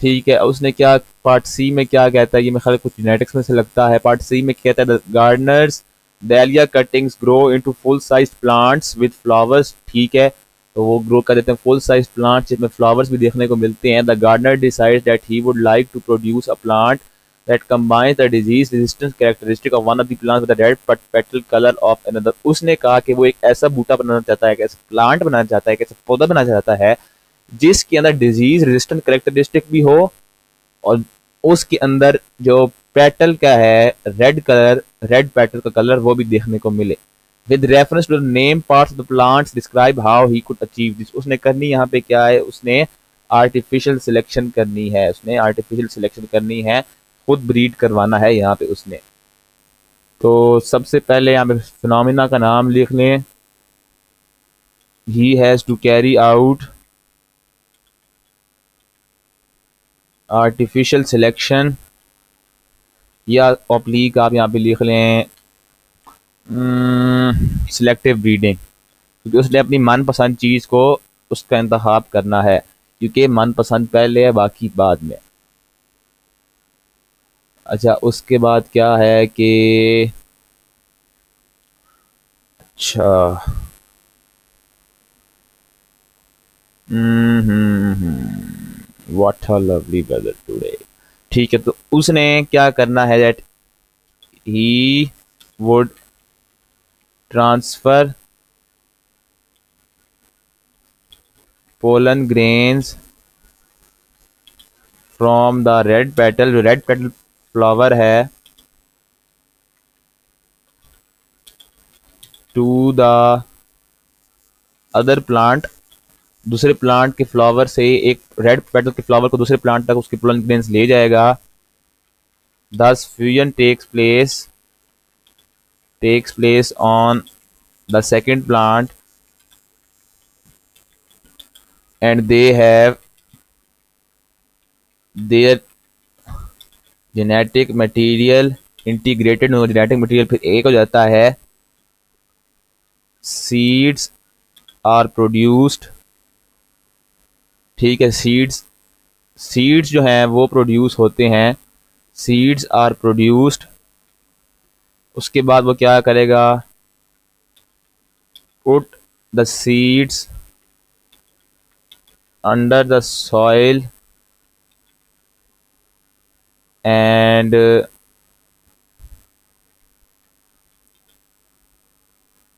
ठीक है, उसने क्या part सी में क्या कहता है, ये मेरे ख्याल कुछ जेनेटिक्स में से लगता है। पार्ट सी में कहता है Gardner's dahlia cuttings grow into full sized plants with flowers। ठीक है, तो वो ग्रो कर देते हैं फुल साइज प्लांट जिसमें फ्लावर्स भी देखने को मिलते हैं। The gardener decides that he would like to produce a plant that combines the disease resistance characteristic of one of the plants with the red petal color of another। उसने कहा कि वो एक ऐसा बूटा बनाना चाहता है, एक ऐसा प्लांट बनाना चाहता है, एक ऐसा पौधा बनाना चाहता है जिसके अंदर डिजीज रेजिस्टेंट कैरेक्टरिस्टिक भी हो और उसके अंदर जो पेटल का है रेड कलर, रेड पेटल का कलर वो भी देखने को मिले। With reference to the name parts of the plants describe how he could achieve this. उसने करनी यहाँ पे क्या है, उसने आर्टिफिशियल सिलेक्शन करनी है, उसने आर्टिफिशियल सिलेक्शन करनी है, खुद ब्रीड करवाना है यहाँ पे उसने। तो सबसे पहले यहाँ पे फिनोमिना का नाम लिख लें। He has to carry out artificial selection, या ऑब्लिक आप यहाँ पे लिख लें सिलेक्टिव ब्रीडिंग, क्योंकि उसने अपनी मनपसंद चीज़ को उसका इंतखाब करना है, क्योंकि मनपसंद पहले है बाकी बाद में। अच्छा, उसके बाद क्या है कि अच्छा what a lovely weather today. ठीक है, तो उसने क्या करना है, that he would transfer pollen grains from the red petal, जो रेड पेटल फ्लावर है, टू द अदर प्लांट, दूसरे प्लांट के फ्लावर से एक रेड पेटल के फ्लावर को दूसरे प्लांट तक उसके पोलन ग्रेन्स ले जाएगा। This fusion takes place on the second plant and they have their genetic material integrated. Genetic material फिर एक हो जाता है। सीड्स आर प्रोड्यूस्ड, ठीक है, सीड्स जो हैं वो प्रोड्यूस होते हैं, सीड्स आर प्रोड्यूस्ड। उसके बाद वो क्या करेगा, put the seeds under the soil and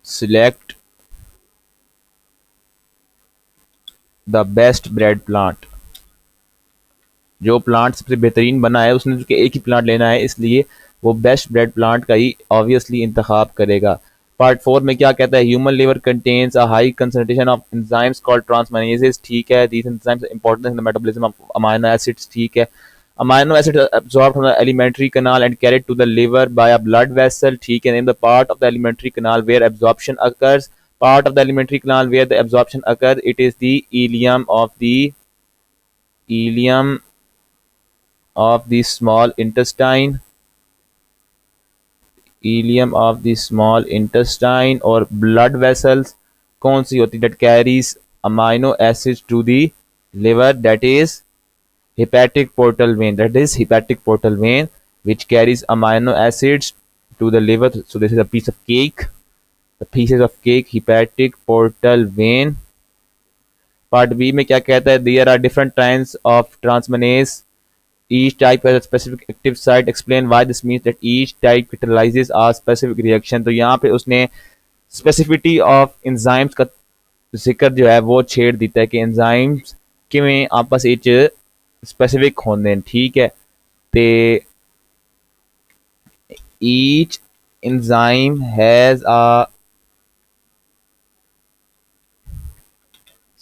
select the best bread plant. जो प्लांट सबसे बेहतरीन बना है उसने चूंकि एक ही प्लांट लेना है, इसलिए वो बेस्ट ब्रेड प्लांट का ही ऑब्वियसली इंतखाब करेगा। पार्ट 4 में क्या कहता है, human liver contains a high concentration of enzymes called transaminases. ठीक है, these enzymes important in the metabolism of amino acids. ठीक है, amino acid absorbed from the alimentary canal and carried to the liver by a blood vessel. ठीक है, in the part of the alimentary canal where absorption occurs, part of the alimentary canal where the absorption occurs, it is the ileum of the small intestine, ileum of the small intestine और blood vessels कौन सी होती है, that carries amino acids to the liver, that is hepatic portal vein, that is hepatic portal vein which carries amino acids to the liver. So this is a piece of cake, the pieces of cake, hepatic portal vein. Part B में क्या कहता है, there are different types of transmanase, each type has a specific active site, explain why this means that each type catalyzes a specific reaction। तो यहाँ पे उसने specificity of enzymes का जिक्र जो है वो छेड़ देता है कि enzymes किमें आपस इच specific होंगे। ठीक है, ते each enzyme has a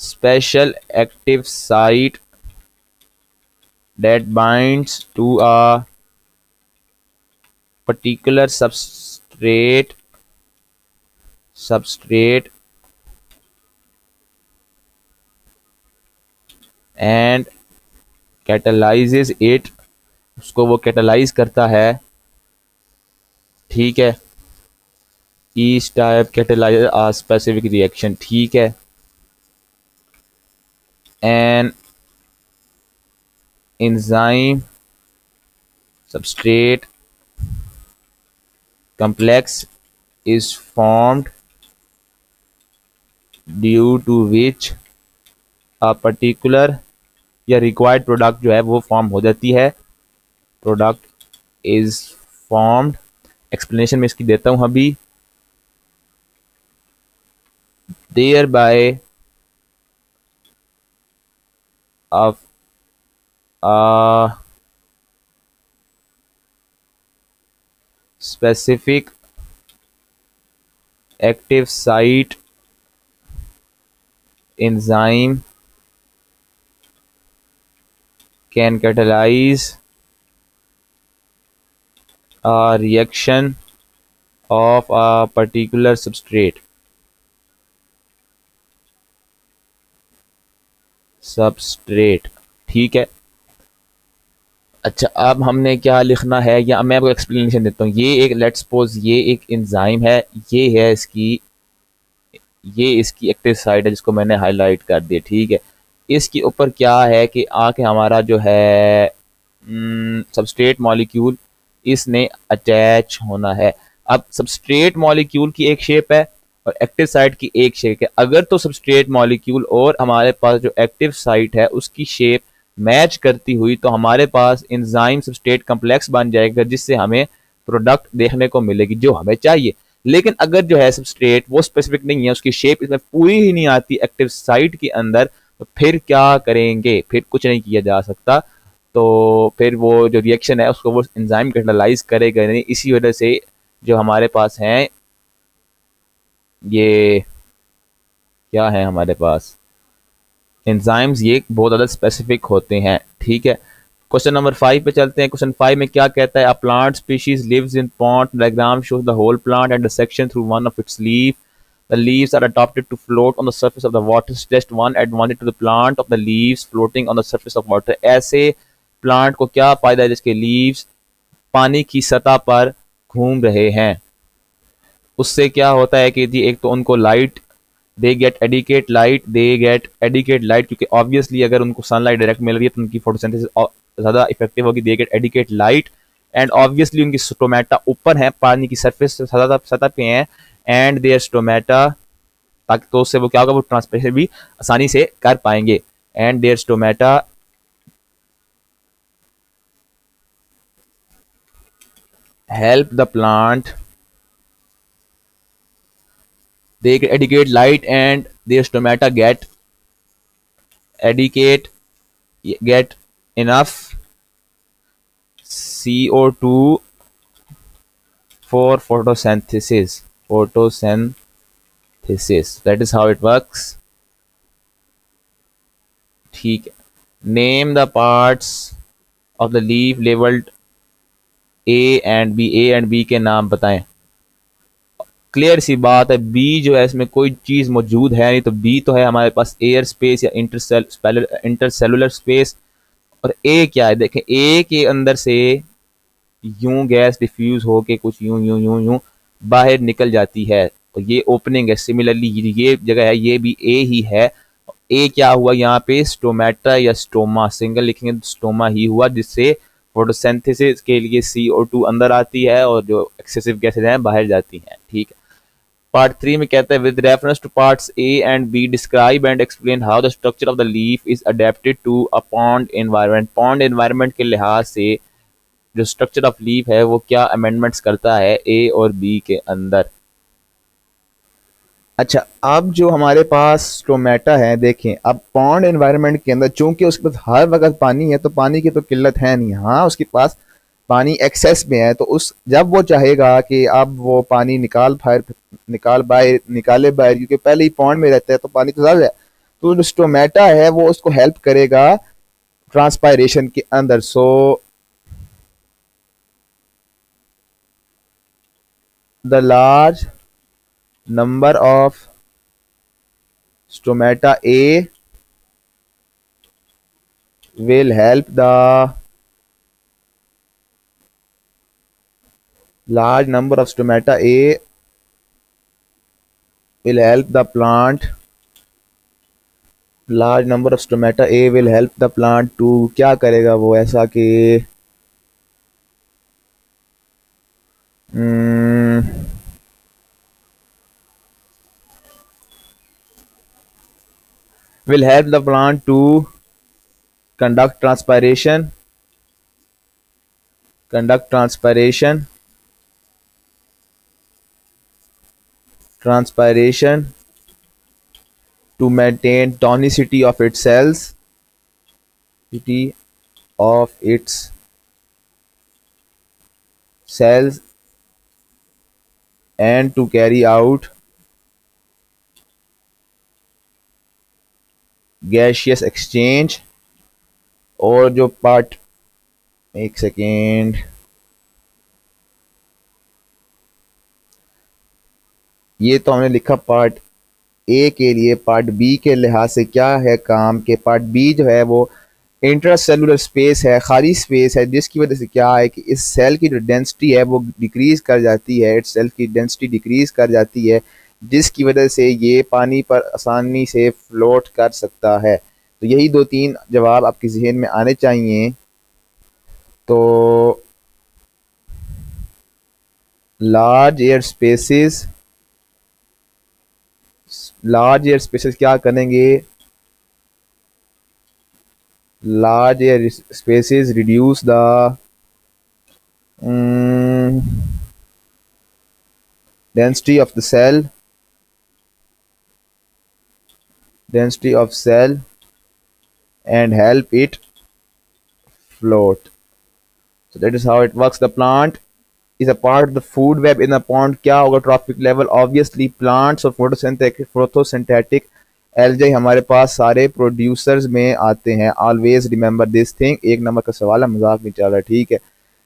special active site that binds to a particular substrate and catalyzes it, उसको वो कैटालाइज करता है। ठीक है, each type catalyzes a specific reaction। ठीक है, an enzyme substrate complex is formed due to which a particular या required product जो है वो फॉर्म हो जाती है। प्रोडक्ट इज फॉर्म्ड, एक्सप्लेनेशन में इसकी देता हूं अभी। Thereby of specific active site enzyme can catalyze a reaction of a particular substrate। ठीक है, अच्छा अब हमने क्या लिखना है, या मैं आपको एक्सप्लेनेशन देता हूँ। ये एक लेट्स सपोज ये एक एंजाइम है, ये है इसकी, ये इसकी एक्टिव साइट है जिसको मैंने हाईलाइट कर दिया। ठीक है, इसके ऊपर क्या है कि आके हमारा जो है सबस्ट्रेट मॉलिक्यूल इसने अटैच होना है। अब सबस्ट्रेट मॉलिक्यूल की एक शेप है और एक्टिव साइट की एक शेप है। अगर तो सबस्ट्रेट मॉलिक्यूल और हमारे पास जो एक्टिव साइट है उसकी शेप मैच करती हुई तो हमारे पास एंजाइम सबस्ट्रेट कम्प्लेक्स बन जाएगा, जिससे हमें प्रोडक्ट देखने को मिलेगी जो हमें चाहिए। लेकिन अगर जो है सबस्ट्रेट वो स्पेसिफिक नहीं है, उसकी शेप इसमें पूरी ही नहीं आती एक्टिव साइट के अंदर, तो फिर क्या करेंगे? फिर कुछ नहीं किया जा सकता। तो फिर वो जो रिएक्शन है उसको वो एंजाइम कैटलाइज करेगा नहीं। इसी वजह से जो हमारे पास हैं ये क्या है हमारे पास एंजाइम्स, ये बहुत ज़्यादा स्पेसिफिक होते हैं। ठीक है, क्वेश्चन नंबर 5 पे चलते हैं। क्वेश्चन 5 में क्या कहता है? A plant species lives in pond, diagram shows the whole plant and the section through one of its leaf. The leaves are adapted to float on the surface of the water. Suggest one advantage to the plant of the leaves floating on the surface of water. ऐसे plant को क्या फायदा है जिसके leaves पानी की सतह पर घूम रहे हैं? उससे क्या होता है कि जी एक तो उनको light, they get adequate light, क्योंकि ऑब्वियसली अगर उनको सनलाइट डायरेक्ट मिल रही है तो उनकी फोटोसिंथेसिस ज़्यादा इफेक्टिव होगी। They get adequate light and obviously उनकी स्टोमेटा ऊपर है, पानी की सरफेस सतह पे हैं, एंड देयर स्टोमेटा, ताकि तो उससे वो क्या होगा, वो ट्रांसपिरेशन भी आसानी से कर पाएंगे। And their stomata help the plant, they educate light and their stomata educate get enough CO2 for photosynthesis, that is how it works। ठीक है, name the parts of the leaf labelled A and B के नाम बताएं। Clear सी बात है, B जो है इसमें कोई चीज मौजूद है नहीं, तो बी तो है हमारे पास एयर स्पेस या इंटरसेलुलर स्पेस। और ए क्या है? देखें, ए के अंदर से यूं गैस डिफ्यूज होके कुछ यूं यूं यूं यूं बाहर निकल जाती है, तो ये ओपनिंग है। सिमिलरली ये जगह है, ये भी ए ही है। ए क्या हुआ यहाँ पे? स्टोमेटा या स्टोमा, सिंगल लिखेंगे तो स्टोमा ही हुआ, जिससे फोटोसिंथेसिस के लिए CO2 अंदर आती है और जो एक्सेसिव गैसेज हैं बाहर जाती हैं। ठीक है, पार्ट 3 में कहता है with reference to parts A and B describe and explain how the structure of the leaf is adapted to a pond environment. Pond environment के लिहाज से जो स्ट्रक्चर ऑफ लीफ है वो क्या अमेंडमेंट्स करता है ए और बी के अंदर। अच्छा, अब जो हमारे पास स्टोमेटा है, देखें अब पॉन्ड एनवायरनमेंट के अंदर चूंकि उसके पास हर वक्त पानी है, तो पानी की तो किल्लत है नहीं, हाँ उसके पास पानी एक्सेस में है। तो उस जब वो चाहेगा कि अब वो पानी निकाले बाहर, क्योंकि पहले ही पॉन्ड में रहता है तो पानी तो ज्यादा है, तो जो स्टोमेटा है वो उसको हेल्प करेगा ट्रांसपायरेशन के अंदर। So the large number of stomata A will help the large number of stomata A will help the plant, large number of stomata A will help the plant to क्या करेगा वो? ऐसा कि will help the plant to conduct transpiration to maintain tonicity of its cells and to carry out gaseous exchange। और जो part, एक second, ये तो हमने लिखा पार्ट ए के लिए। पार्ट बी के लिहाज से क्या है काम के? पार्ट बी जो है वो इंट्रासेलुलर स्पेस है, खाली स्पेस है, जिसकी वजह से क्या है कि इस सेल की जो डेंसिटी है वो डिक्रीज कर जाती है, इस सेल की डेंसिटी डिक्रीज कर जाती है, जिसकी वजह से ये पानी पर आसानी से फ्लोट कर सकता है। तो यही 2-3 जवाब आपके जहन में आने चाहिए। तो large air spaces large air spaces क्या करेंगे, large air spaces reduce the density of the cell, density of cell and help it float. So that is how it works. The plant is a part of the food web in the pond. क्या होगा trophic level, obviously plants और photosynthetic algae हमारे पास सारे producers में आते हैं. Always remember this thing. एक number का सवाल है, मजाक नहीं चल रहा है, ठीक है.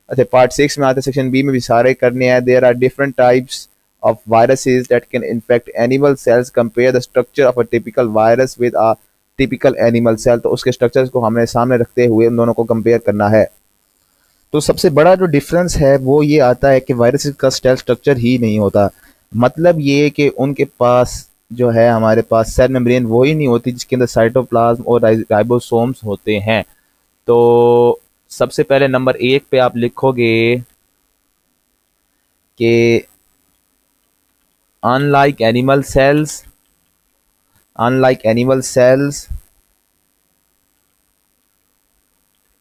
अच्छा, पार्ट 6 में आते हैं, सेक्शन बी में भी सारे करने हैं. There are different types of viruses that can infect animal cells. Compare the structure of a typical virus with a typical animal cell. तो उसके स्ट्रक्चर्स को हमने सामने रखते हुए उन दोनों को कंपेयर करना है. तो सबसे बड़ा जो डिफरेंस है वो ये आता है कि वायरस का सेल स्ट्रक्चर ही नहीं होता. मतलब ये कि उनके पास जो है, हमारे पास सेल मेम्ब्रेन वो ही नहीं होती जिसके अंदर साइटोप्लाज्म और राइबोसोम्स होते हैं. तो सबसे पहले नंबर 1 पे आप लिखोगे कि unlike animal cells,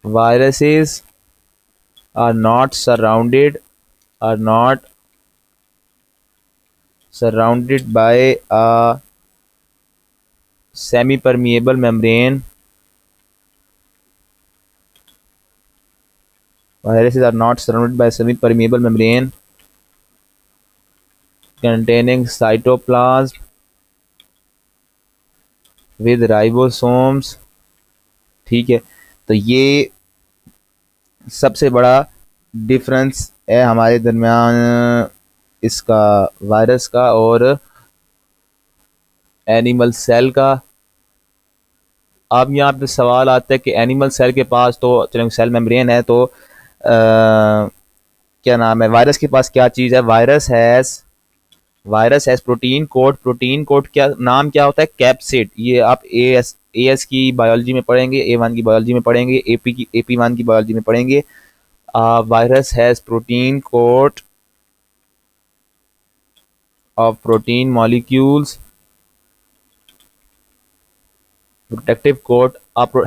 viruses are not surrounded by a semi-permeable membrane. Viruses are not surrounded by a semi-permeable membrane containing cytoplasm with ribosomes. ठीक है, तो ये सबसे बड़ा डिफरेंस है हमारे दरमियान इसका, वायरस का और एनिमल सेल का. अब यहाँ पे सवाल आता है कि एनिमल सेल के पास तो चलो सेल मेम्ब्रेन है, तो क्या नाम है, वायरस के पास क्या चीज़ है. Virus has protein code. Protein code क्या नाम क्या होता है, कैप्सिड. ये आप एएस की बायोलॉजी में पढ़ेंगे, A1 की बायोलॉजी में पढ़ेंगे, AP1 की बायोलॉजी में पढ़ेंगे. Virus has protein code of protein molecules. Protective coat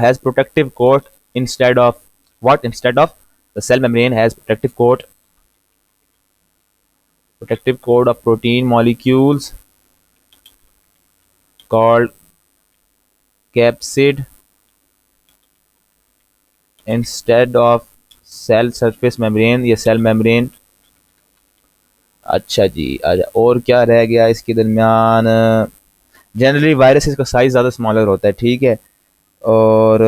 has protective coat instead of what? Instead of the cell membrane has protective coat of protein molecules called capsid instead of cell surface membrane या cell membrane. अच्छा जी, अच्छा और क्या रह गया इसके दरमियान. Generally viruses का साइज ज़्यादा स्मॉलर होता है, ठीक है, और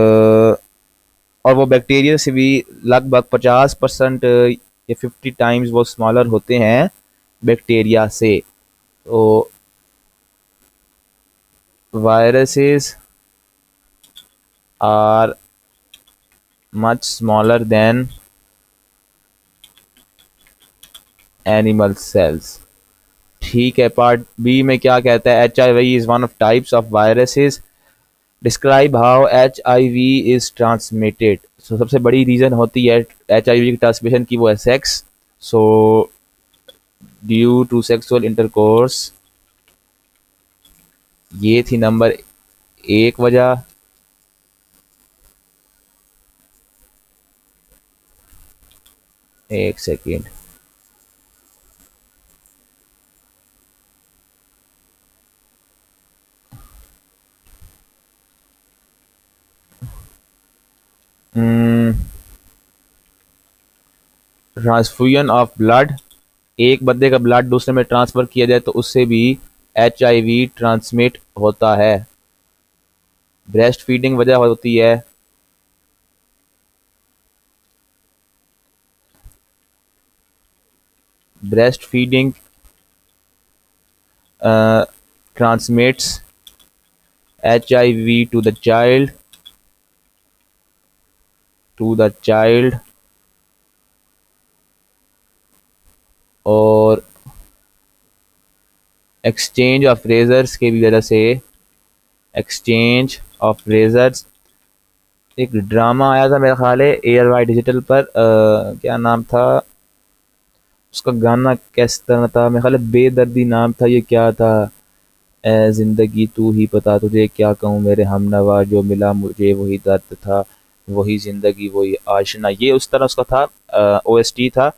वो बैक्टीरिया से भी लगभग 50% या 50 टाइम्स वो स्मॉलर होते हैं बैक्टीरिया से. तो viruses are much smaller than animal cells. ठीक है, पार्ट बी में क्या कहता है, HIV is one of types of viruses. Describe how HIV is transmitted. So सबसे बड़ी रीज़न होती है HIV की ट्रांसमिशन की, वो है sex. So due to sexual intercourse, ये थी नंबर 1 वजह. एक सेकेंड, ट्रांसफ्यूजन ऑफ ब्लड. एक बंदे का ब्लड दूसरे में ट्रांसफ़र किया जाए तो उससे भी HIV ट्रांसमिट होता है. ब्रेस्ट फीडिंग वजह होती है. Breast feeding transmits HIV to the child और एक्सचेंज ऑफ रेजर्स के भी वजह से. एक्सचेंज ऑफ रेजर्स, एक ड्रामा आया था मेरा ख्याल है ARY डिजिटल पर, क्या नाम था उसका, गाना किस तरह था, मेरे ख्याल है बेदर्दी नाम था, ये क्या था, ए ज़िंदगी तू ही बता तुझे क्या कहूँ मेरे हमनवा जो मिला मुझे वही दर्द था वही ज़िंदगी वही आशना, ये उस तरह उसका था ओएसटी था।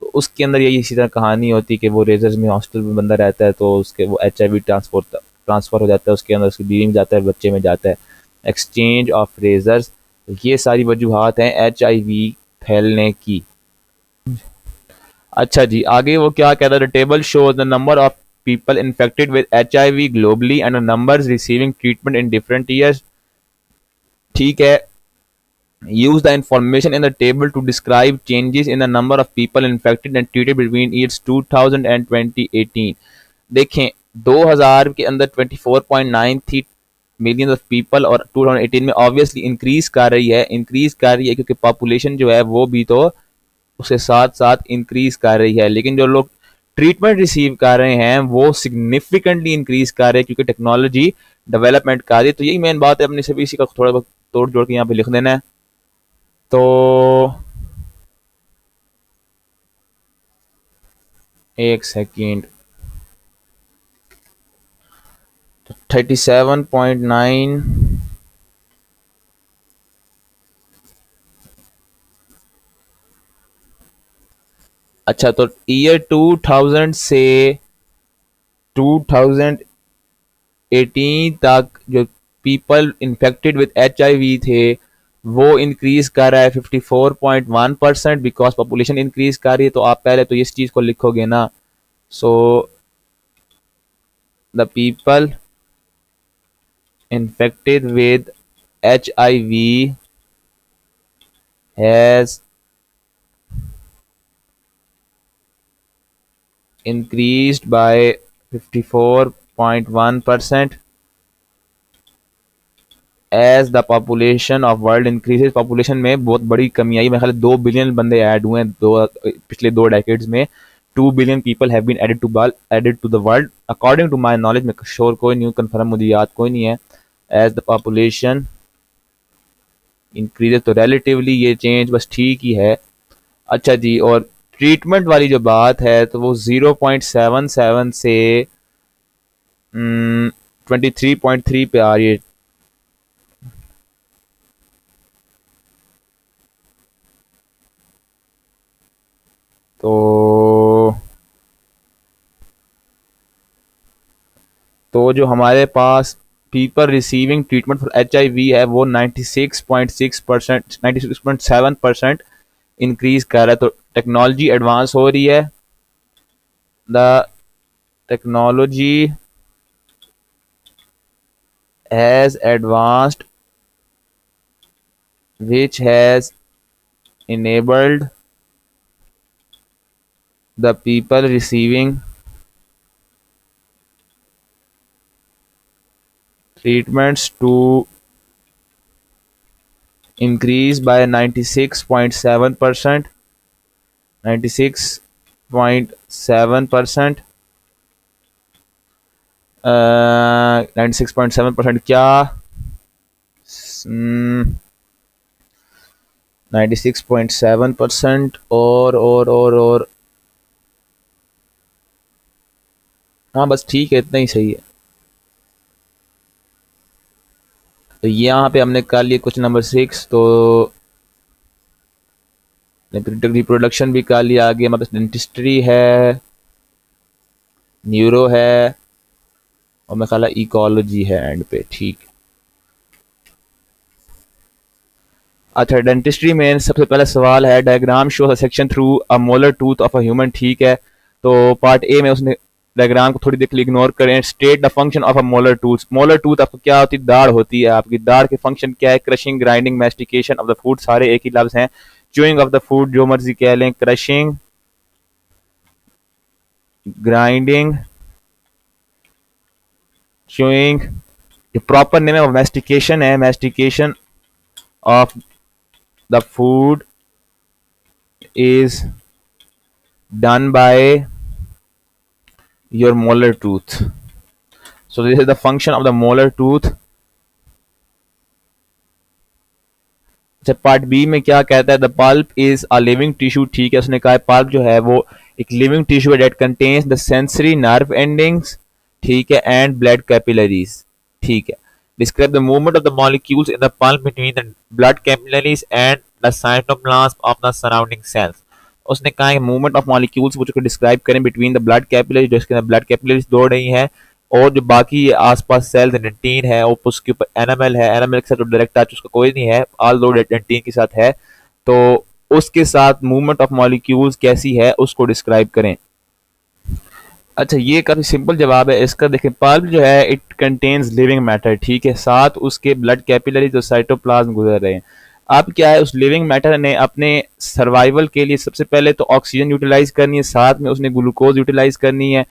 तो उसके अंदर यही इसी तरह कहानी होती है कि वो रेजर्स में हॉस्टल में बंदा रहता है तो उसके वो एचआईवी ट्रांसफर हो जाता है उसके अंदर, उसकी बीवी में जाता है बच्चे में जाता है, एक्सचेंज ऑफ रेजर्स। ये सारी वजूहात हैं एचआईवी फैलने की। अच्छा जी, आगे वो क्या कहता है, the table shows the number of people infected with HIV globally and the numbers receiving treatment in different years. ठीक है, use the information in the table to describe changes in the number of people infected and treated between years 2000 and 2018। देखें 2000 के अंदर 24.9 थी million of people और 2018 में obviously increase कर रही है क्योंकि पॉपुलेशन जो है वो भी तो उसके साथ साथ इंक्रीज कर रही है, लेकिन जो लोग ट्रीटमेंट रिसीव कर रहे हैं वो सिग्निफिकेंटली इंक्रीज कर रहे हैं क्योंकि टेक्नोलॉजी डेवलपमेंट कर रही है। तो यही मेन बात है, अपने सभी इसी का थोड़ा बहुत तोड़ जोड़ के यहाँ पे लिख देना है। तो एक सेकेंड, 37.9। अच्छा, तो ईयर 2000 से 2018 तक जो पीपल इन्फेक्टेड विद एचआईवी थे वो इंक्रीज कर रहा है 54.1% बिकॉज पॉपुलेशन इंक्रीज कर रही है। तो आप पहले तो इस चीज को लिखोगे ना, so the people infected with HIV has increased by 54.1% as the population of world increases. Population में बहुत बड़ी कमी आई, मेरे ख्याल 2 बिलियन बंदे ऐड हुए हैं पिछले 2 डेकेड्स में। 2 billion people have been added to the world according to my knowledge. में श्योर कोई नहीं, कंफर्म मुझे याद कोई नहीं है। एज द पॉपुलेशन इंक्रीजेज, तो रिलेटिवली ये चेंज बस ठीक ही है। अच्छा जी, और ट्रीटमेंट वाली जो बात है तो वो 0.77 से 23.3 पे आ रही है। तो जो हमारे पास people receiving treatment for HIV है वो 96.6%, 96.7% इंक्रीज कर रहा है। तो टेक्नोलॉजी एडवांस हो रही है। The technology has advanced which has enabled the people receiving treatments to increase by 96.7%, 96.7%, 96.7% क्या 96.7% और हाँ बस ठीक है, इतना ही सही है। तो यहाँ पे हमने कर लिया क्वेश्चन नंबर 6। तो रिप्रोडक्शन भी कर लिया। आगे हमारे पास डेंटिस्ट्री है, न्यूरो है और मेरा ख्याल है इकोलॉजी है एंड पे। ठीक, अच्छा डेंटिस्ट्री में सबसे पहला सवाल है, diagram show section through a molar tooth of a human. ठीक है, तो पार्ट ए में उसने डायग्राम को थोड़ी देर के लिए इग्नोर करें। State the function of a molar tooth. Molar tooth आपको क्या होती है? दाढ़ होती है। आपकी दाढ़ के फंक्शन क्या है? Crushing, grinding, mastication of the food, सारे एक ही लफ्ज हैं। च्यूइंग ऑफ द फूड जो मर्जी कह लें, crushing, grinding, chewing. Proper name है मैस्टिकेशन है। Mastication of the food is done by your molar tooth. So this is the function of the molar tooth. अच्छा, पार्ट बी में क्या कहता है? The pulp is a living tissue. ठीक है, उसने कहा है पल्प जो है वो एक लिविंग टिश्यू है date contains the sensory nerve endings ठीक है, एंड ब्लड कैपिलरीज, ठीक है। Describe the movement of the molecules in the pulp between the blood capillaries and the cytoplasm of the surrounding sales. उसने कहा है movement of molecules को describe करें between the blood capillaries, जिसके अंदर blood capillaries दौड़ रही हैं, और जो बाकी आसपास सेल्स डेंटिन है और उसके ऊपर एनामेल है, एनामेल के साथ डायरेक्ट टच उसका कोई नहीं है, ऑल दो डेंटिन के साथ है, तो उसके साथ मूवमेंट ऑफ मॉलिक्यूल्स कैसी है उसको डिस्क्राइब करें। अच्छा, ये काफी सिंपल जवाब है इसका। देखें, पल्प जो है इट कंटेन्स लिविंग मैटर, ठीक है, साथ उसके ब्लड कैपिलरीज और साइटोप्लाज्म गुजर रहे हैं। अब क्या है, उस लिविंग मैटर ने अपने सर्वाइवल के लिए सबसे पहले तो ऑक्सीजन यूटिलाइज करनी है, साथ में उसने ग्लूकोज यूटिलाइज करनी है,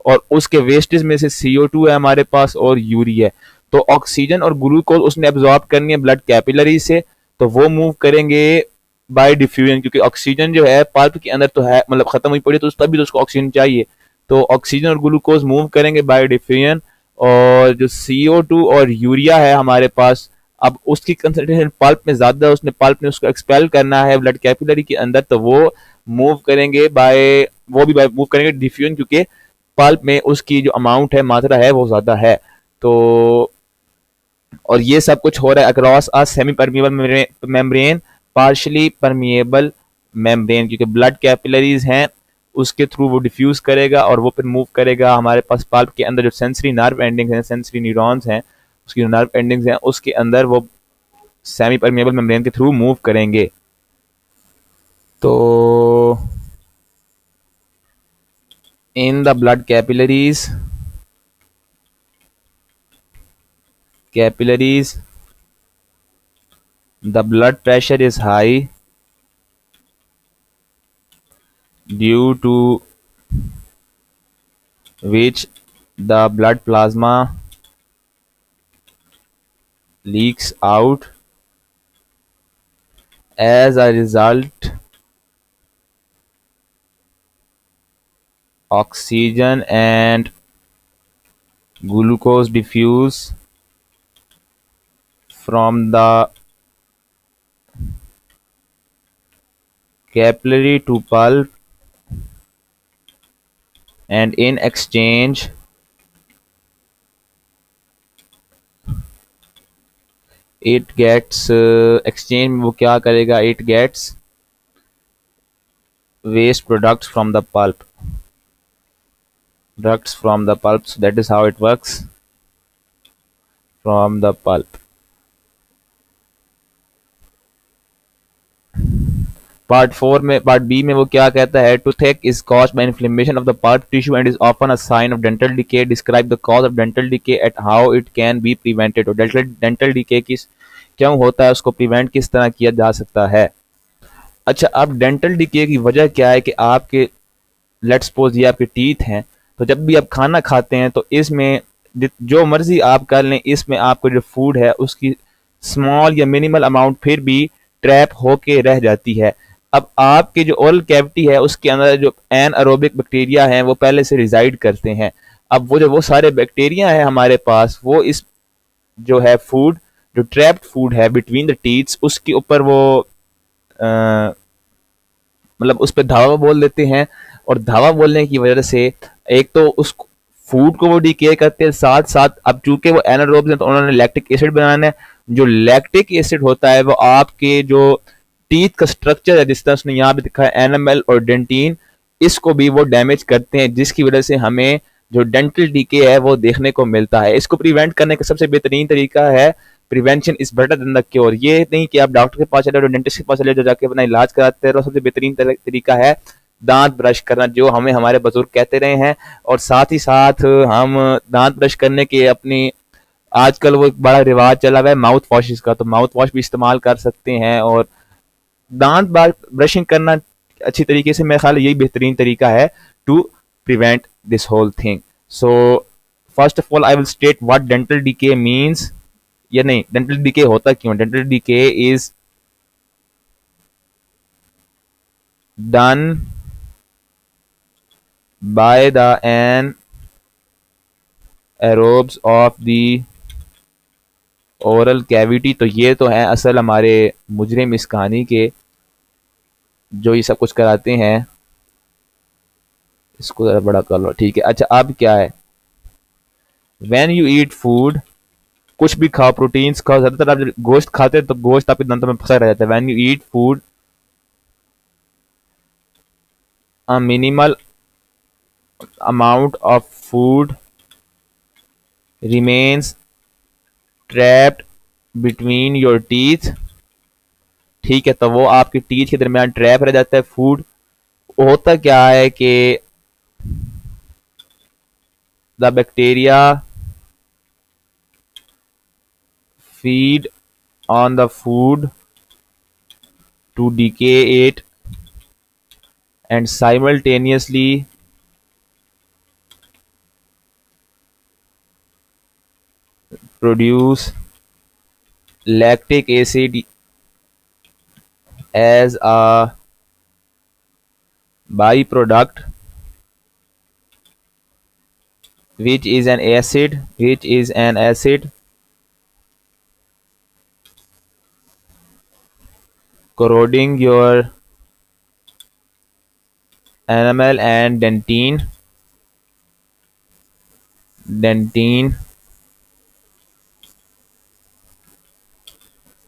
और उसके वेस्टेज में से CO2 है हमारे पास और यूरिया है। तो ऑक्सीजन और ग्लूकोज उसने एब्जॉर्ब करनी है ब्लड कैपिलरी से, तो वो मूव करेंगे बाय डिफ्यूजन, क्योंकि ऑक्सीजन जो है पल्प के अंदर तो है, मतलब खत्म हुई पड़ी, तो तभी तो उसको ऑक्सीजन चाहिए, तो ऑक्सीजन और ग्लूकोज मूव करेंगे बाय डिफ्यूजन। और जो CO2 और यूरिया है हमारे पास, अब उसकी कंसंट्रेशन पल्प में ज्यादा है, उसने पल्प ने उसको एक्सपेल करना है ब्लड कैपिलरी के अंदर, तो वो मूव करेंगे बाय, वो भी बाय मूव करेंगे डिफ्यूजन, क्योंकि पल्प में उसकी जो अमाउंट है, मात्रा है, वो ज्यादा है। तो और ये सब कुछ हो रहा है across a semi permeable membrane, partially permeable membrane, क्योंकि ब्लड कैपिलरीज हैं उसके थ्रू वो डिफ्यूज करेगा और वो फिर मूव करेगा हमारे पास पल्प के अंदर, जो सेंसरी नर्व एंडिंग्स हैं, सेंसरी न्यूरॉन्स हैं, उसकी जो नर्व एंडिंग्स हैं उसके अंदर वो सेमी परमिएबल मेम्ब्रेन के थ्रू मूव करेंगे। तो इन the blood capillaries the blood pressure is high due to which the blood plasma leaks out. As a result, oxygen and glucose diffuse from the capillary to pulp, and in exchange it gets exchange में वो क्या करेगा, it gets waste products from the pulp, so that is how it works, from the pulp. Part B में वो क्या कहता है, toothache is caused by inflammation of the pulp tissue and is often a sign of dental decay. Describe the cause of dental decay and how it can be prevented. Dental decay किस क्यों होता है, उसको prevent किस तरह किया जा सकता है। अच्छा, अब डेंटल डिके की वजह क्या है कि आपके, लेट्स सपोज ये आपके टीथ हैं, तो जब भी आप खाना खाते हैं तो इसमें जो मर्जी आप कर लें, इसमें आपको जो फूड है उसकी स्मॉल या मिनिमल अमाउंट फिर भी ट्रैप होके रह जाती है। अब आपके जो ओरल कैविटी है उसके अंदर जो एनएरोबिक बैक्टीरिया हैं वो पहले से रिजाइड करते हैं। अब वो सारे बैक्टीरिया हैं हमारे पास, वो इस जो है फूड, जो ट्रैप्ड फूड है बिटवीन द टीथ्स, उसके ऊपर वो मतलब उस पर धावा बोल देते हैं, और धावा बोलने की वजह से एक तो उस फूड को वो डीके करते हैं, साथ साथ अब चूंकि वो एनारोब्स हैं तो उन्होंने लैक्टिक एसिड बनाना है। जो लैक्टिक एसिड होता है वो आपके जो टीथ का स्ट्रक्चर है, जिस तरह उसने यहाँ पे दिखा है एनामेल और डेंटिन, इसको भी वो डैमेज करते हैं, जिसकी वजह से हमें जो डेंटल डीके है वो देखने को मिलता है। इसको प्रिवेंट करने का सबसे बेहतरीन तरीका है prevention is better than the cure. ये नहीं कि आप डॉक्टर के पास चले जाओ, डेंटिस्ट के पास चले जाओ, जाके अपना इलाज कराते रहो। सबसे बेहतरीन तरीका है दांत ब्रश करना, जो हमें हमारे बुजुर्ग कहते रहे हैं, और साथ ही साथ हम दांत ब्रश करने के अपनी, आजकल वो एक बड़ा रिवाज चला हुआ है माउथ वॉशेस का, तो माउथ वॉश भी इस्तेमाल कर सकते हैं, और दांत ब्रशिंग करना अच्छी तरीके से, मेरे ख्याल यही बेहतरीन तरीका है to prevent this whole thing. So first of all I will state what dental decay means, या नहीं, डेंटल डीके होता क्यों। Dental decay is done by the anaerobes of the oral cavity। तो ये तो है असल हमारे मुजरिम इस कहानी के, जो ये सब कुछ कराते हैं। इसको जरा बड़ा कर लो, ठीक है। अच्छा, अब क्या है, व्हेन यू ईट फूड, कुछ भी खाओ, प्रोटीन्स खाओ, ज्यादातर आप जब गोश्त खाते हैं तो गोश्त आपके दांतों में फंसा रह जाता है। When you eat food, a minimal amount of food remains trapped between your teeth, ठीक है, तो वो आपकी टीथ के दरमियान ट्रैप रह जाता है फूड। होता क्या है कि the bacteria feed on the food to decay it and simultaneously produce lactic acid as a byproduct, which is an acid corroding your enamel and dentine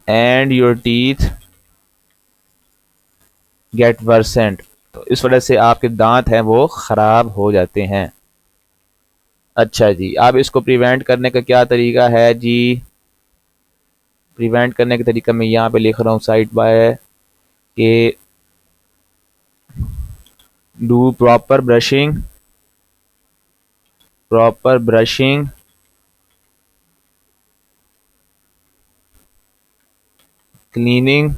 and your teeth get worsened। तो इस वजह से आपके दांत हैं वो खराब हो जाते हैं। अच्छा जी, अब इसको प्रिवेंट करने का क्या तरीका है जी? प्रिवेंट करने का तरीका मैं यहाँ पे लिख रहा हूँ साइड बाय, कि do proper brushing, cleaning,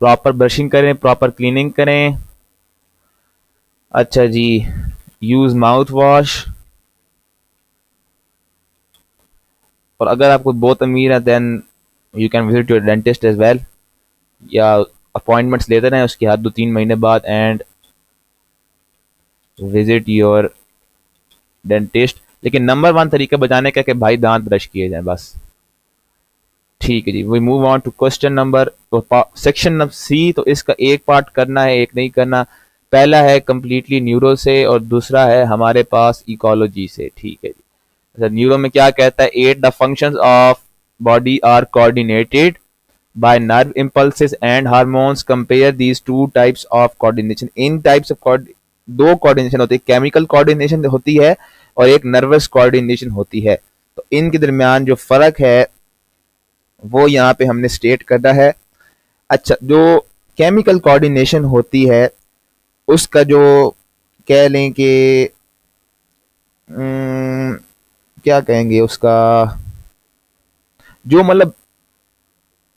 proper brushing करें, प्रॉपर क्लीनिंग करें। अच्छा जी, यूज माउथ वॉश, और अगर आपको बहुत अमीर है then you can visit your dentist as well, या अपॉइंटमेंट्स लेते रहें उसकी हर 2-3 महीने बाद, एंड विजिट योर डेंटिस्ट। लेकिन नंबर 1 तरीका बचाने का कि भाई दांत ब्रश किए जाएं बस। ठीक है जी, we move on to question number section number C. तो इसका एक पार्ट करना है, एक नहीं करना। पहला है कंप्लीटली न्यूरो से और दूसरा है हमारे पास इकोलॉजी से। ठीक है जी, अच्छा, न्यूरो में क्या कहता है? 8 the functions of body are coordinated by nerve impulses and hormones, compare these two types of coordination. इन टाइप्स ऑफ दो कोऑर्डिनेशन होती है, केमिकल कोऑर्डिनेशन होती है और एक नर्वस कोऑर्डिनेशन होती है। तो इनके दरमियान जो फर्क है वो यहाँ पे हमने स्टेट करना है। अच्छा, जो केमिकल कोऑर्डिनेशन होती है उसका जो कह लें कि क्या कहेंगे उसका, जो मतलब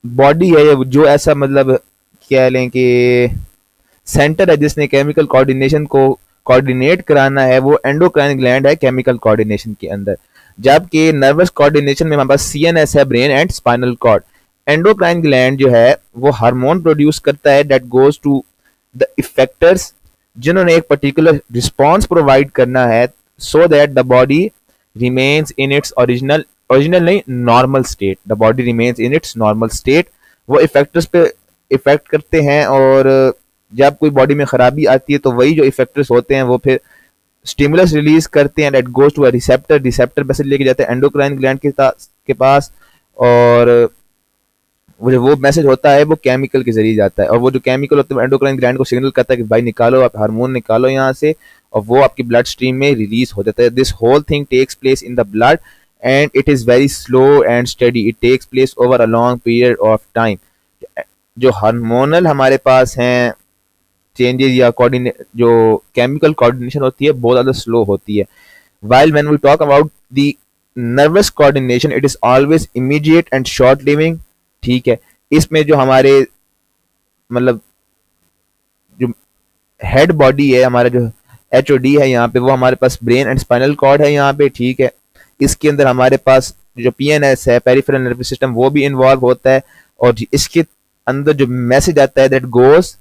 बॉडी है, जो ऐसा मतलब कह लें कि सेंटर है जिसने केमिकल कोऑर्डिनेशन को कोऑर्डिनेट कराना है, वो एंडोक्राइन ग्लैंड है केमिकल कोऑर्डिनेशन के अंदर। जबकि नर्वस कोऑर्डिनेशन में हमारे पास सीएनएस है, brain and spinal cord. Endocrine gland जो है वो हार्मोन प्रोड्यूस करता है that goes to the effectors, जिन्होंने एक पर्टिकुलर रिस्पॉन्स प्रोवाइड करना है, so that the body remains in its original नहीं, normal state. The body remains in its normal state. वो इफेक्टर्स पे इफेक्ट करते हैं, और जब कोई बॉडी में खराबी आती है तो वही जो इफेक्टर्स होते हैं वो फिर स्टिमुलस रिलीज करते हैं that goes to a receptor. Receptor message लेके जाते हैं एंडोक्राइन ग्लैंड के पास, और वो मैसेज होता है वो केमिकल के जरिए जाता है, और वो जो केमिकल होता है एंडोक्राइन ग्लैंड को सिग्नल करता है कि भाई निकालो, आप हार्मोन निकालो यहाँ से, और वो आपकी ब्लड स्ट्रीम में रिलीज हो जाता है। This whole thing takes place in the blood and it is very slow and steady. It takes place over a long period of time. जो हार्मोनल हमारे पास हैं चेंजेस या जो केमिकल कोऑर्डिनेशन होती है बहुत ज्यादा स्लो होती है। while when we talk about the nervous coordination it is always immediate and short living। ठीक है, इसमें जो हमारे मतलब जो हेड बॉडी है, हमारा जो HOD है यहाँ पे, वो हमारे पास ब्रेन एंड स्पाइनल कॉर्ड है यहाँ पे। ठीक है, इसके अंदर हमारे पास जो PNS है, पेरिफेरल नर्वस सिस्टम, वो भी इन्वॉल्व होता है, और इसके अंदर जो मैसेज आता है that goes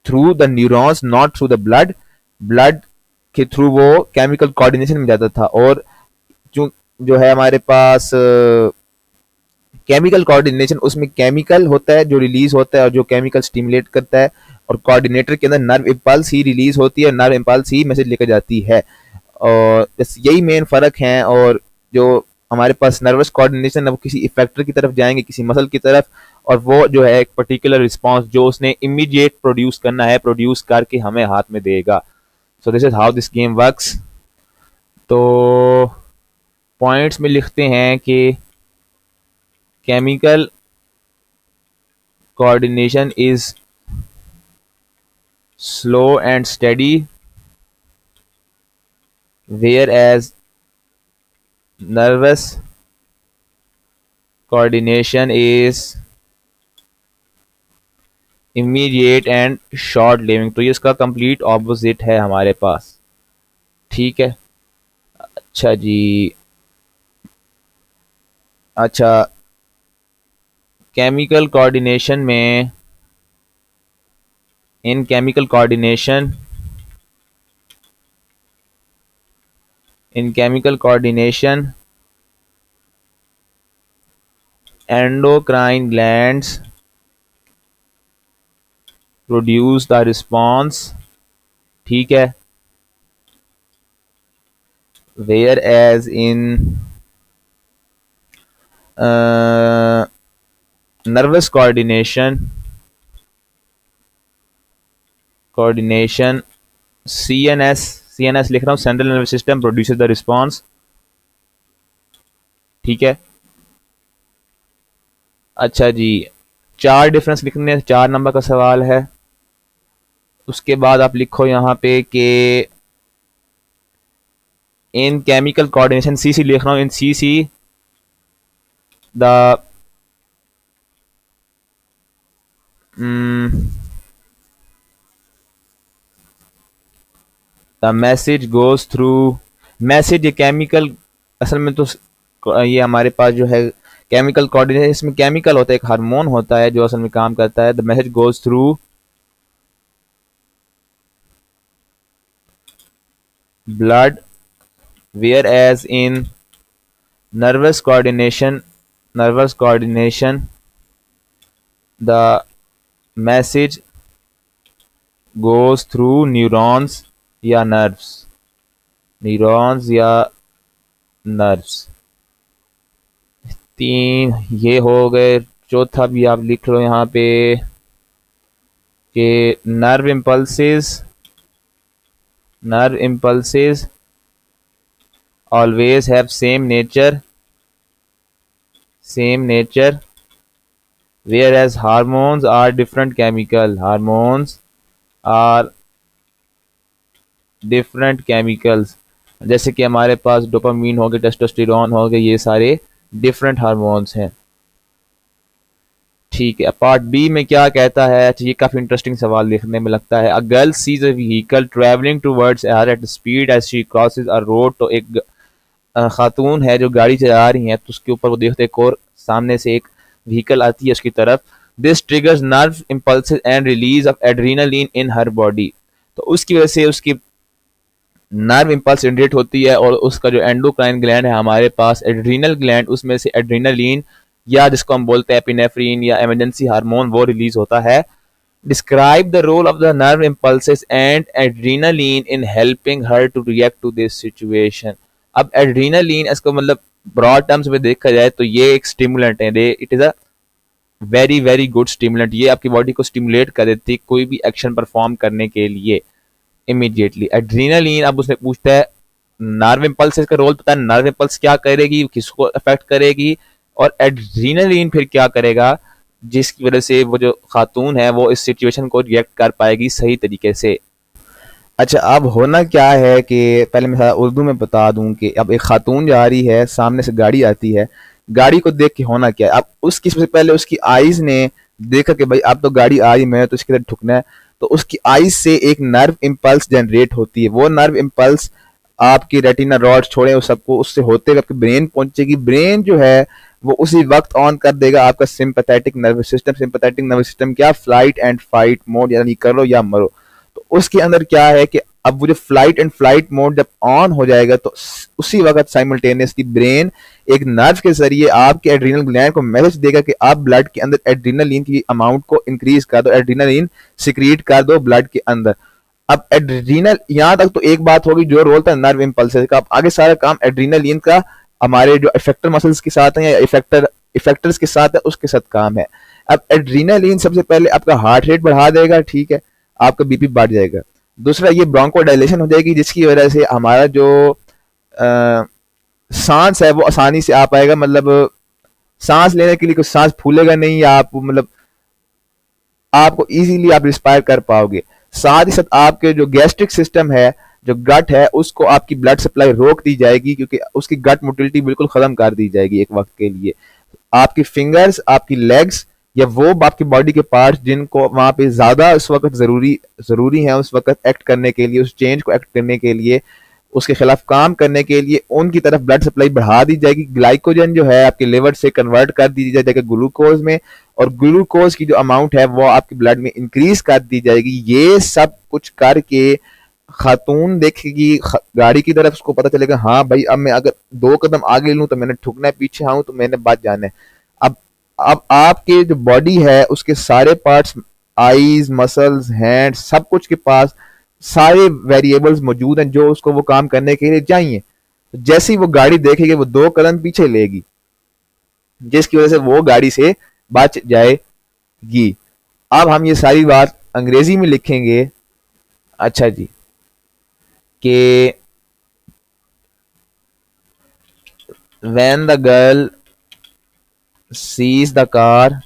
through the neurons not through the blood. Blood के थ्रू वो केमिकल कोऑर्डिनेशन में जाता था, और जो है हमारे पास केमिकल कोऑर्डिनेशन, उसमें केमिकल होता है जो रिलीज होता है और जो केमिकल स्टिमुलेट करता है, और कोऑर्डिनेटर के अंदर नर्व इम्पल्स ही रिलीज होती है, नर्व इम्पल्स ही मैसेज लेकर जाती है। और बस यही मेन फ़र्क है। और जो हमारे पास नर्वस कोऑर्डिनेशन है वो किसी इफेक्टर की तरफ जाएंगे, किसी मसल की तरफ, और वो जो है एक पर्टिकुलर रिस्पॉन्स जो उसने इमीडिएट प्रोड्यूस करना है, प्रोड्यूस करके हमें हाथ में देगा। So this is how this game works. तो पॉइंट्स में लिखते हैं कि chemical coordination is slow and steady, whereas nervous coordination is immediate and short living। तो ये इसका कंप्लीट ऑपोजिट है हमारे पास। ठीक है, अच्छा जी। अच्छा, केमिकल कोऑर्डिनेशन में, इन chemical coordination, endocrine glands produce the response। ठीक है, whereas in nervous coordination CNS लिख रहा हूँ, central nervous system produces the response. ठीक है, अच्छा जी। 4 डिफरेंस लिखने, 4 नंबर का सवाल है। उसके बाद आप लिखो यहाँ पे कि इन केमिकल कोऑर्डिनेशन, CC लिख रहा हूँ, इन CC the message goes through. Message, ये केमिकल, असल में तो ये हमारे पास जो है केमिकल कोऑर्डिनेशन, इसमें केमिकल होता है, एक हार्मोन होता है जो असल में काम करता है। The message goes through blood, whereas in nervous coordination the message goes through neurons या nerves। 3 ये हो गए। चौथा भी आप लिख लो यहाँ पे कि nerve impulses always have same nature, whereas hormones are different chemicals। जैसे कि हमारे पास डोपामीन हो गए, टेस्टोस्टेरोन हो गए, ये सारे डिफरेंट हार्मोन्स हैं। ठीक है, पार्ट बी में क्या कहता है? अच्छा, ये काफी इंटरेस्टिंग सवाल देखने में लगता है। A girl sees a vehicle travelling towards her at speed as she crosses a road. तो एक खातून है जो गाड़ी चला रही है, तो उसके ऊपर वो देखते एक और सामने से एक व्हीकल आती है उसकी तरफ। This triggers nerve impulses and release of adrenaline in her body. तो उसकी वजह से उसकी नर्व इम्पल्स जनरेट होती है, और उसका जो एंडोक्राइन ग्लैंड है हमारे पास, एड्रीनल ग्लैंड, उसमें से एड्रीनालिन या जिसको हम बोलते हैं एपिनेफ्रिन या इमरजेंसी हार्मोन, वो रिलीज होता है। Describe the role of the nerve impulses and adrenaline in helping her to react to this situation. अब एड्रीनालिन, इसको मतलब ब्रॉड टर्म्स में देखा जाए तो ये एक स्टिमुलेंट है। It is a very very good stimulant. ये आपकी बॉडी को स्टिमुलेट कर देती है कोई भी एक्शन परफॉर्म करने के लिए इमीडिएटली। एड्रीनालिन, अब उसने पूछता है नर्व इम्पल्स का रोल पता है, नर्व इम्पल्स क्या करेगी, किसको अफेक्ट करेगी, और एड्रीनालिन फिर क्या करेगा जिसकी वजह से वो जो खातून है वो इस सिचुएशन को रिएक्ट कर पाएगी सही तरीके से। अच्छा, अब होना क्या है कि पहले मैं उर्दू में बता दूं कि अब एक खातून जा रही है, सामने से गाड़ी आती है। गाड़ी को देख के होना क्या है, अब उसकी सबसे पहले उसकी आईज ने देखा कि भाई अब तो गाड़ी आ रही, मैं तो इसके तरफ ठुकना है। तो उसकी आईज से एक नर्व इम्पल्स जनरेट होती है। वो नर्व इम्पल्स आपकी रेटिना रॉड छोड़े उस सबको, उससे होते हुए आपके ब्रेन पहुंचेगी। ब्रेन जो है वो उसी वक्त ऑन कर देगा आपका sympathetic nervous system. Sympathetic nervous system क्या? फ्लाइट एंड फाइट मोड, यानी करो या मरो। तो उसके अंदर क्या है कि अब वो जो फ्लाइट एंड फ्लाइट मोड जब ऑन हो जाएगा तो उसी वक्त साइमल्टेनियसली ब्रेन एक नर्व के जरिए आपके एड्रीनल ग्लैंड को मैसेज देगा कि आप ब्लड के अंदर एड्रीनालिन की अमाउंट को इंक्रीज कर दो, एड्रीनालिन सिक्रीट कर दो ब्लड के अंदर। अब एड्रीनल, यहाँ तक तो एक बात होगी जो रोल था नर्व इम्पल्सेस का। अब आगे सारा काम एड्रीनलिन का हमारे जो इफेक्टर मसल्स के साथ है या इफेक्टर्स के साथ है उसके साथ काम है। अब एड्रीनलिन सबसे पहले आपका हार्ट रेट बढ़ा देगा, ठीक है, आपका बीपी बढ़ जाएगा। दूसरा ये ब्रोंकोडाइलेशन हो जाएगी जिसकी वजह से हमारा जो सांस है वो आसानी से आ पाएगा, मतलब सांस लेने के लिए कुछ सांस फूलेगा नहीं, या आप मतलब आपको इजीली आप रिस्पायर कर पाओगे। साथ ही साथ आपके जो गैस्ट्रिक सिस्टम है, जो गट है, उसको आपकी ब्लड सप्लाई रोक दी जाएगी क्योंकि उसकी गट मोटिलिटी बिल्कुल खत्म कर दी जाएगी एक वक्त के लिए। आपकी फिंगर्स, आपकी लेग्स या वो आपकी बॉडी के पार्ट्स जिनको वहां पे ज्यादा उस वक्त जरूरी है उस वक्त एक्ट करने के लिए, उस चेंज को एक्ट करने के लिए, उसके खिलाफ काम करने के लिए, उनकी तरफ ब्लड सप्लाई बढ़ा दी जाएगी। ग्लाइकोजन जो है आपके लिवर से कन्वर्ट कर दी जाएगी ग्लूकोज में, और ग्लूकोज की जो अमाउंट है वो आपकी ब्लड में इंक्रीज कर दी जाएगी। ये सब कुछ करके खातून देखेगी गाड़ी की तरफ, उसको पता चलेगा हाँ भाई अब मैं अगर 2 कदम आगे लूं तो मैंने ठुकना है, पीछे आऊं तो मैंने बच जाना है। अब अब आपके जो बॉडी है उसके सारे पार्ट्स, आईज, मसल्स, हैंड, सब कुछ के पास सारे वेरिएबल्स मौजूद हैं जो उसको वो काम करने के लिए चाहिए। तो जैसे ही वो गाड़ी देखेगी वो 2 कदम पीछे लेगी, जिसकी वजह से वो गाड़ी से बच जाएगी। अब हम ये सारी बात अंग्रेजी में लिखेंगे। अच्छा जी, कि when the girl sees the car,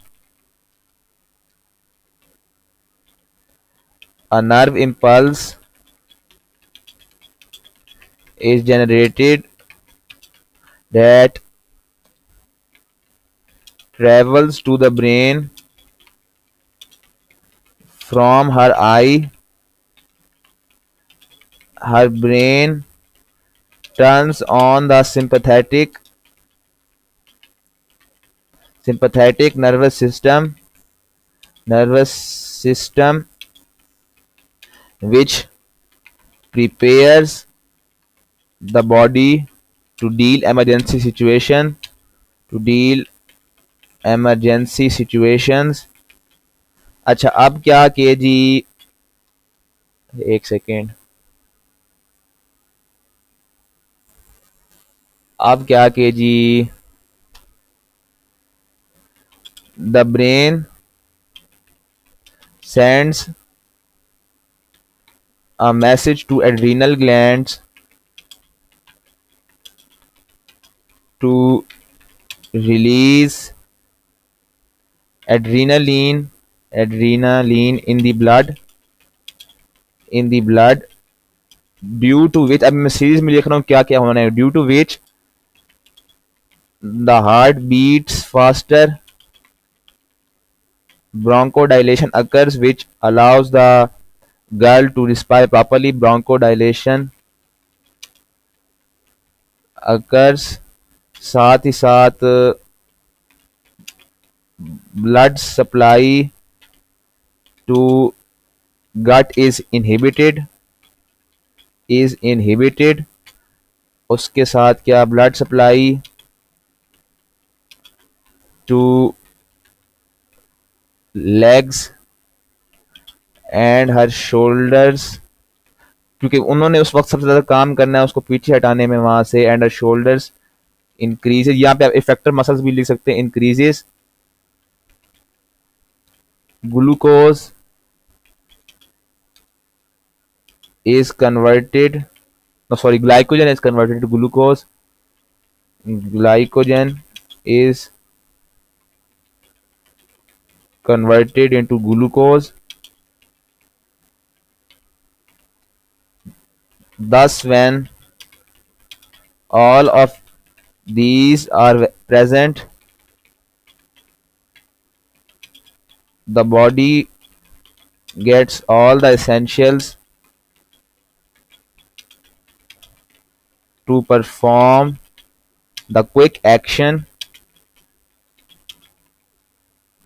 a nerve impulse is generated that travels to the brain from her eye. Her brain turns on the sympathetic nervous system, which prepares the body to deal emergency situations. अच्छा, अब क्या किए जी, एक second, अब क्या किए जी, the brain sends a message to adrenal glands to release adrenaline in the blood, due to which, अब मैं सीरीज में लिख रहा हूँ क्या क्या होना है, due to which the heart beats faster, bronchodilation occurs which allows the girl to respire properly, bronchodilation occurs, साथ ही साथ blood supply to gut is inhibited, उसके साथ क्या, blood supply two legs and her shoulders, क्योंकि उन्होंने उस वक्त सबसे ज्यादा काम करना है उसको पीछे हटाने में वहां से, एंड हर शोल्डर्स इंक्रीजेस, यहाँ पे आप इफेक्टर मसल्स भी लिख सकते हैं, increases glucose is converted, no sorry, glycogen is converted to glucose, glycogen is converted into glucose, thus when all of these are present, the body gets all the essentials to perform the quick action.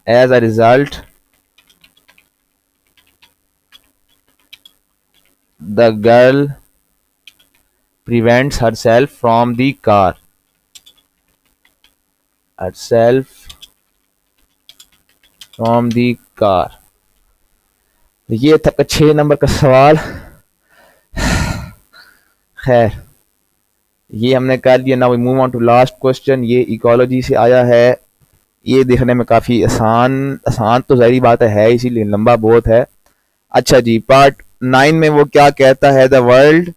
As a result, the girl prevents herself from the car. ये था 6 number का सवाल। खैर, ये हमने कर लिया। Now we move on to last question. ये इकोलॉजी से आया है। ये देखने में काफ़ी आसान आसान तो ज़ाहिर बात है, इसीलिए लंबा बहुत है। अच्छा जी, पार्ट 9 में वो क्या कहता है? The world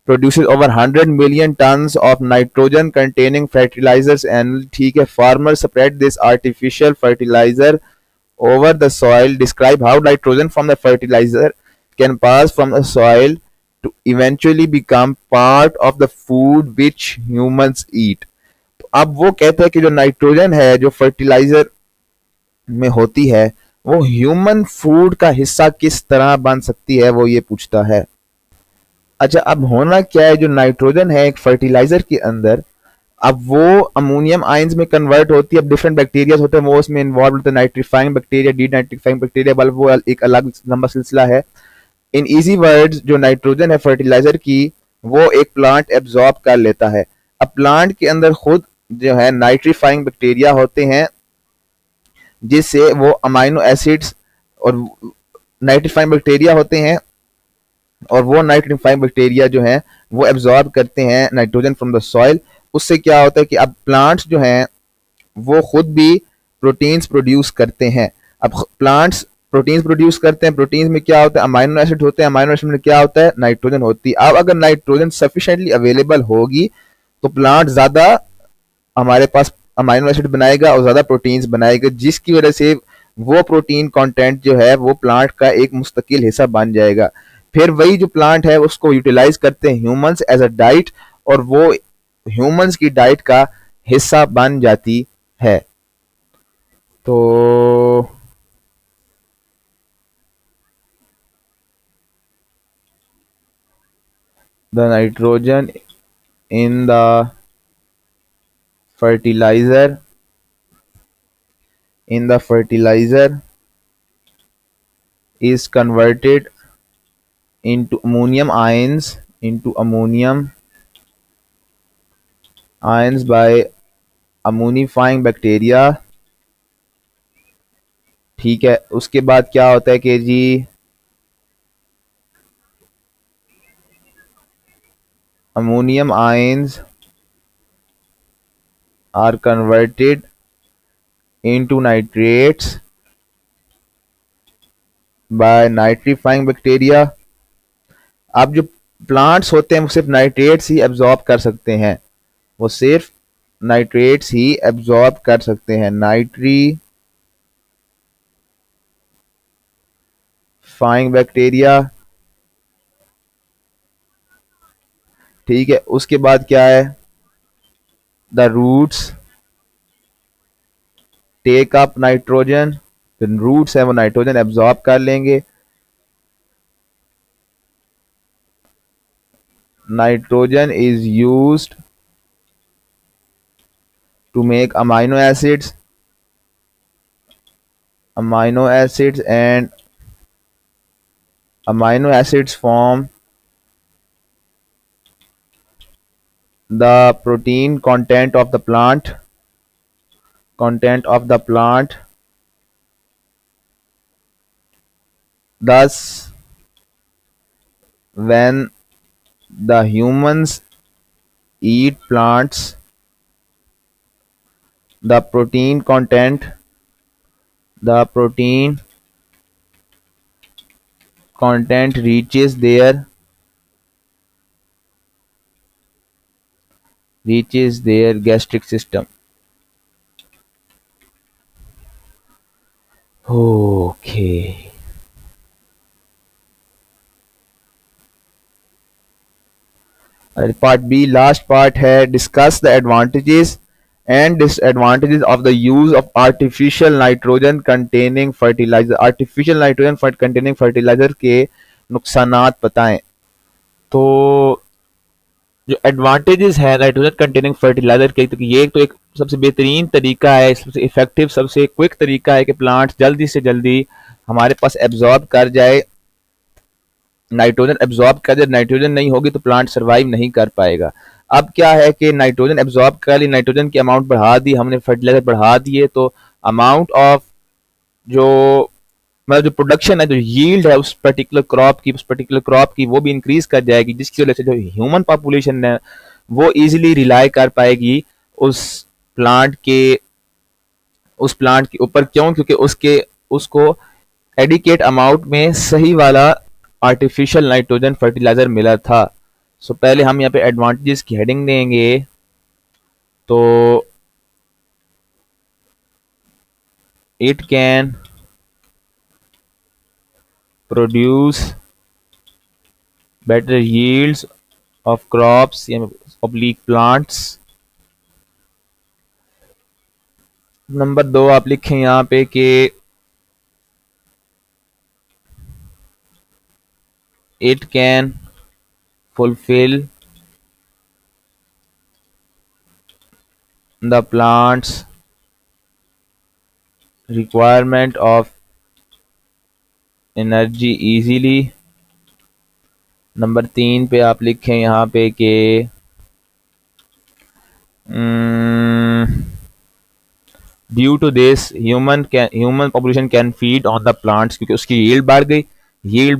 produces over 100 million tons of nitrogen containing fertilizers annually. ठीक है, farmers spread this artificial fertilizer over the soil. Describe how nitrogen from the fertilizer can pass from the soil to eventually become part of the food which humans eat. तो अब वो कहता है कि जो nitrogen है जो फर्टिलाइजर में होती है वो ह्यूमन फूड का हिस्सा किस तरह बन सकती है, वो ये पूछता है। अच्छा, अब होना क्या है, जो नाइट्रोजन है एक फर्टिलाइजर के अंदर, अब वो अमोनियम आयंस में कन्वर्ट होती है। अब डिफरेंट बैक्टीरिया होते हैं वो उसमें इन्वॉल्व होते हैं, nitrifying bacteria, D nitrifying bacteria, बल्कि वो एक अलग लंबा सिलसिला है। इन इजी वर्ड्स, जो नाइट्रोजन है फर्टिलाइजर की, वो एक प्लांट एब्जॉर्ब कर लेता है। अब प्लांट के अंदर खुद जो है नाइट्रीफाइंग बैक्टीरिया होते हैं, जिससे वो अमाइनो एसिड्स और नाइट्रीफाइंग बैक्टीरिया होते हैं, और वो नाइट्रीफाइंग बैक्टीरिया जो हैं वो एब्जॉर्ब करते हैं नाइट्रोजन फ्रॉम द सॉइल। उससे क्या होता है कि अब प्लांट्स जो हैं वो खुद भी प्रोटीन्स प्रोड्यूस करते हैं। अब प्लांट्स प्रोटीन्स प्रोड्यूस करते हैं, प्रोटीन्स में क्या होता है? अमाइनो एसिड होते हैं, अमाइनो एसिड में क्या होता है? नाइट्रोजन होती है। अब अगर नाइट्रोजन सफिशिएंटली अवेलेबल होगी तो प्लांट ज़्यादा हमारे पास अमाइनो एसिड बनाएगा और ज़्यादा प्रोटीन्स बनाएगा, जिसकी वजह से वो प्रोटीन कंटेंट जो है वो प्लांट का एक मुस्तकिल हिस्सा बन जाएगा। फिर वही जो प्लांट है उसको यूटिलाइज करते हैं ह्यूमंस एज अ डाइट, और वो ह्यूमंस की डाइट का हिस्सा बन जाती है। तो the nitrogen in the fertilizer is converted into ammonium ions by ammonifying bacteria. ठीक है, उसके बाद क्या होता है कि जी ammonium ions are converted into nitrates by nitrifying bacteria. अब जो प्लांट्स होते हैं वो सिर्फ नाइट्रेट्स ही एब्जॉर्ब कर सकते हैं, वो सिर्फ नाइट्रेट्स ही एब्जॉर्ब कर सकते हैं, नाइट्रीफाइंग बैक्टीरिया। ठीक है, उसके बाद क्या है? The roots take up nitrogen, roots है वो नाइट्रोजन एब्जॉर्ब कर लेंगे। Nitrogen is used to make amino acids and amino acids form the protein content of the plant thus when the humans eat plants, the protein content reaches their gastric system. Okay. Part B, last part है discuss the advantages and disadvantages of the use of artificial nitrogen containing fertilizer. artificial nitrogen containing fertilizer के नुकसानात बताएं। तो जो advantages है nitrogen containing fertiliser के, तो ये तो एक सबसे बेहतरीन तरीका है, सबसे इफेक्टिव, सबसे क्विक तरीका है कि प्लांट जल्दी से जल्दी हमारे पास एब्जॉर्ब कर जाए, नाइट्रोजन एब्जॉर्ब कर जाए। नाइट्रोजन नहीं होगी तो प्लांट सर्वाइव नहीं कर पाएगा। अब क्या है कि नाइट्रोजन एब्जॉर्ब कर ली, नाइट्रोजन की अमाउंट बढ़ा दी हमने, फर्टिलाइजर बढ़ा दिए, तो अमाउंट ऑफ जो मतलब जो प्रोडक्शन है, जो यील्ड है उस पर्टिकुलर क्रॉप की वो भी इंक्रीज कर जाएगी, जिसकी वजह से जो ह्यूमन पॉपुलेशन है वो इजीली रिलाई कर पाएगी उस प्लांट के ऊपर। क्यों? क्योंकि उसको एडिकेट अमाउंट में सही वाला आर्टिफिशियल नाइट्रोजन फर्टिलाइजर मिला था। सो पहले हम यहाँ पे एडवांटेजेस की हेडिंग देंगे। तो it can produce better yields of crops oblique plants। Number 2 आप लिखें यहाँ पे कि it can fulfill the plant's requirement of energy easily। Number 3 पे आप लिखें यहाँ पे कि due to this human population can feed on the plants, क्योंकि उसकी यील्ड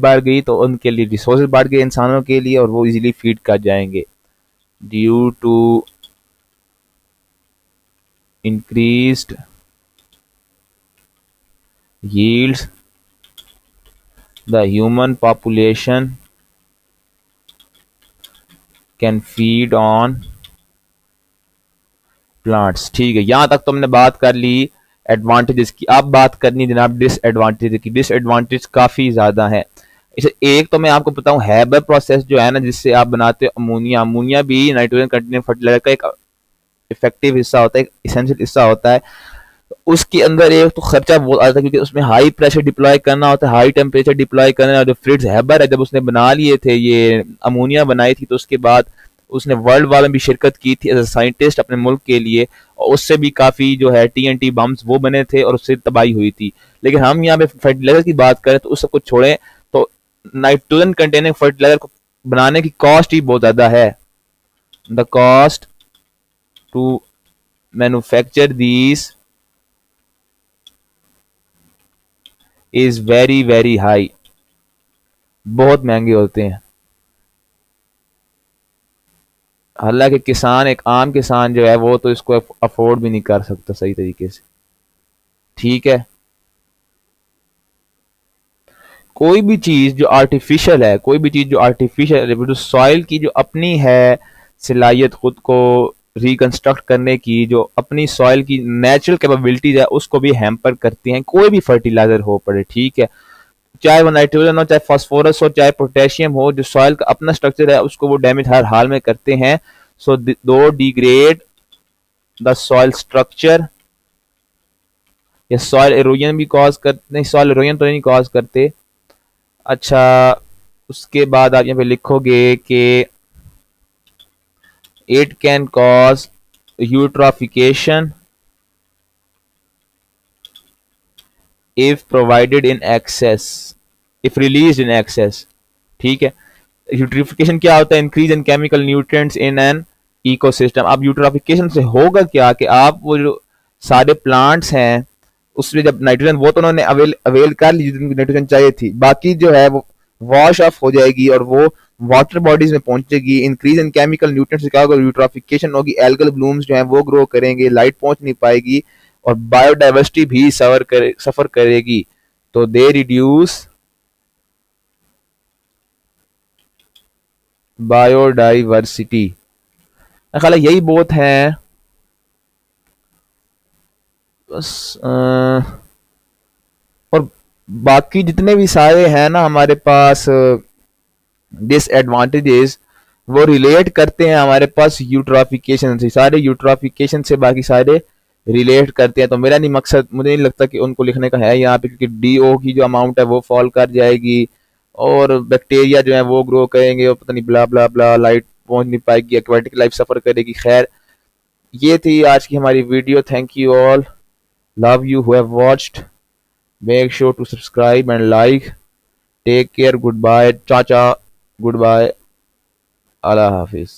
बढ़ गई तो उनके लिए रिसोर्सेज बढ़ गए इंसानों के लिए और वो इजीली फीड कर जाएंगे। Due to increased yields the human population can feed on plants. ठीक है, यहां तक तो हमने बात कर ली एडवांटेजेस की। अब बात करनी जनाब डिसएडवांटेज की। डिसएडवांटेज काफी ज्यादा है। इसे एक तो मैं आपको बताऊं, हैबर प्रोसेस जो है ना, जिससे आप बनाते हो अमोनिया भी नाइट्रोजन कंटेनिंग फर्टिलाइजर का एक इफेक्टिव हिस्सा होता है, एक इसेंशियल हिस्सा होता है। उसके अंदर एक तो खर्चा बहुत आता है, क्योंकि उसमें हाई प्रेशर डिप्लॉय करना होता है, हाई टेम्परेचर डिप्लॉय करना है। जो फ्रिट्ज हैबर है, जब उसने बना लिए थे ये अमोनिया बनाई थी, तो उसके बाद उसने वर्ल्ड वार में भी शिरकत की थी एज ए साइंटिस्ट अपने मुल्क के लिए, और उससे भी काफी जो है TNT बम्स वो बने थे और उससे तबाही हुई थी। लेकिन हम यहाँ पे फर्टिलाइजर की बात करें तो उस सब कुछ छोड़ें तो नाइट्रोजन कंटेनिंग फर्टिलाइजर को बनाने की कॉस्ट ही बहुत ज्यादा है। The cost to manufacture these is very very high, बहुत महंगे होते हैं। हालांकि किसान, एक आम किसान जो है वो तो इसको अफोर्ड भी नहीं कर सकता सही तरीके से। ठीक है, कोई भी चीज जो आर्टिफिशियल है, जो सॉइल की जो अपनी है सलाहियत खुद को रिकंस्ट्रक्ट करने की, जो अपनी सॉइल की नेचुरल कैपेबिलिटीज है उसको भी हैम्पर करती हैं, कोई भी फर्टिलाइजर हो पड़े। ठीक है, चाहे वो नाइट्रोजन हो, चाहे फास्फोरस हो, चाहे पोटेशियम हो, जो सॉइल का अपना स्ट्रक्चर है उसको वो डैमेज हर हाल में करते हैं। सो दो डिग्रेड द सॉइल स्ट्रक्चर, या सॉइल एरोजन भी कॉज करते, नहीं सॉइल एरोजन तो नहीं कॉज करते। अच्छा, उसके बाद आप यहाँ पे लिखोगे कि it can cause eutrophication if provided in excess, if release in excess. ठीक है, यूट्रिफिकेशन क्या होता है? Increase in chemical nutrients in an ecosystem. अब यूट्रिफिकेशन से होगा क्या कि आप वो जो सारे प्लांट्स हैं उसमें जब नाइट्रोजन, वो तो उन्होंने अवेल कर ली जिनको नाइट्रोजन चाहिए थी, बाकी जो है वो वॉश ऑफ हो जाएगी और वो वाटर बॉडीज में पहुंचेगी। इंक्रीज इन केमिकल न्यूट्रिएंट्स से क्या होगा? यूट्रोफिकेशन होगी, एल्गल ब्लूम्स जो है वो ग्रो करेंगे, लाइट पहुंच नहीं पाएगी और बायोडाइवर्सिटी भी सफर करेगी। तो दे रिड्यूस बायोडाइवर्सिटी। ख्याल यही बहुत है बस। और बाकी जितने भी सारे हैं ना हमारे पास डिसएडवांटेजेस, वो रिलेट करते हैं हमारे पास यूट्रोफिकेशन से, सारे यूट्रोफिकेशन से बाकी सारे रिलेट करते हैं। तो मेरा नहीं मकसद, मुझे नहीं लगता कि उनको लिखने का है यहाँ पे, क्योंकि DO की जो अमाउंट है वो फॉल कर जाएगी और बैक्टीरिया जो है वो ग्रो करेंगे और पता नहीं ब्ला ब्ला ब्ला, लाइट पहुंच नहीं पाएगी, एक्वाटिक लाइफ सफर करेगी। खैर, ये थी आज की हमारी video. Thank you all, love you who have watched, make sure to subscribe and like, take care, goodbye, चाचा, गुड बाय, अल्लाह हाफिज।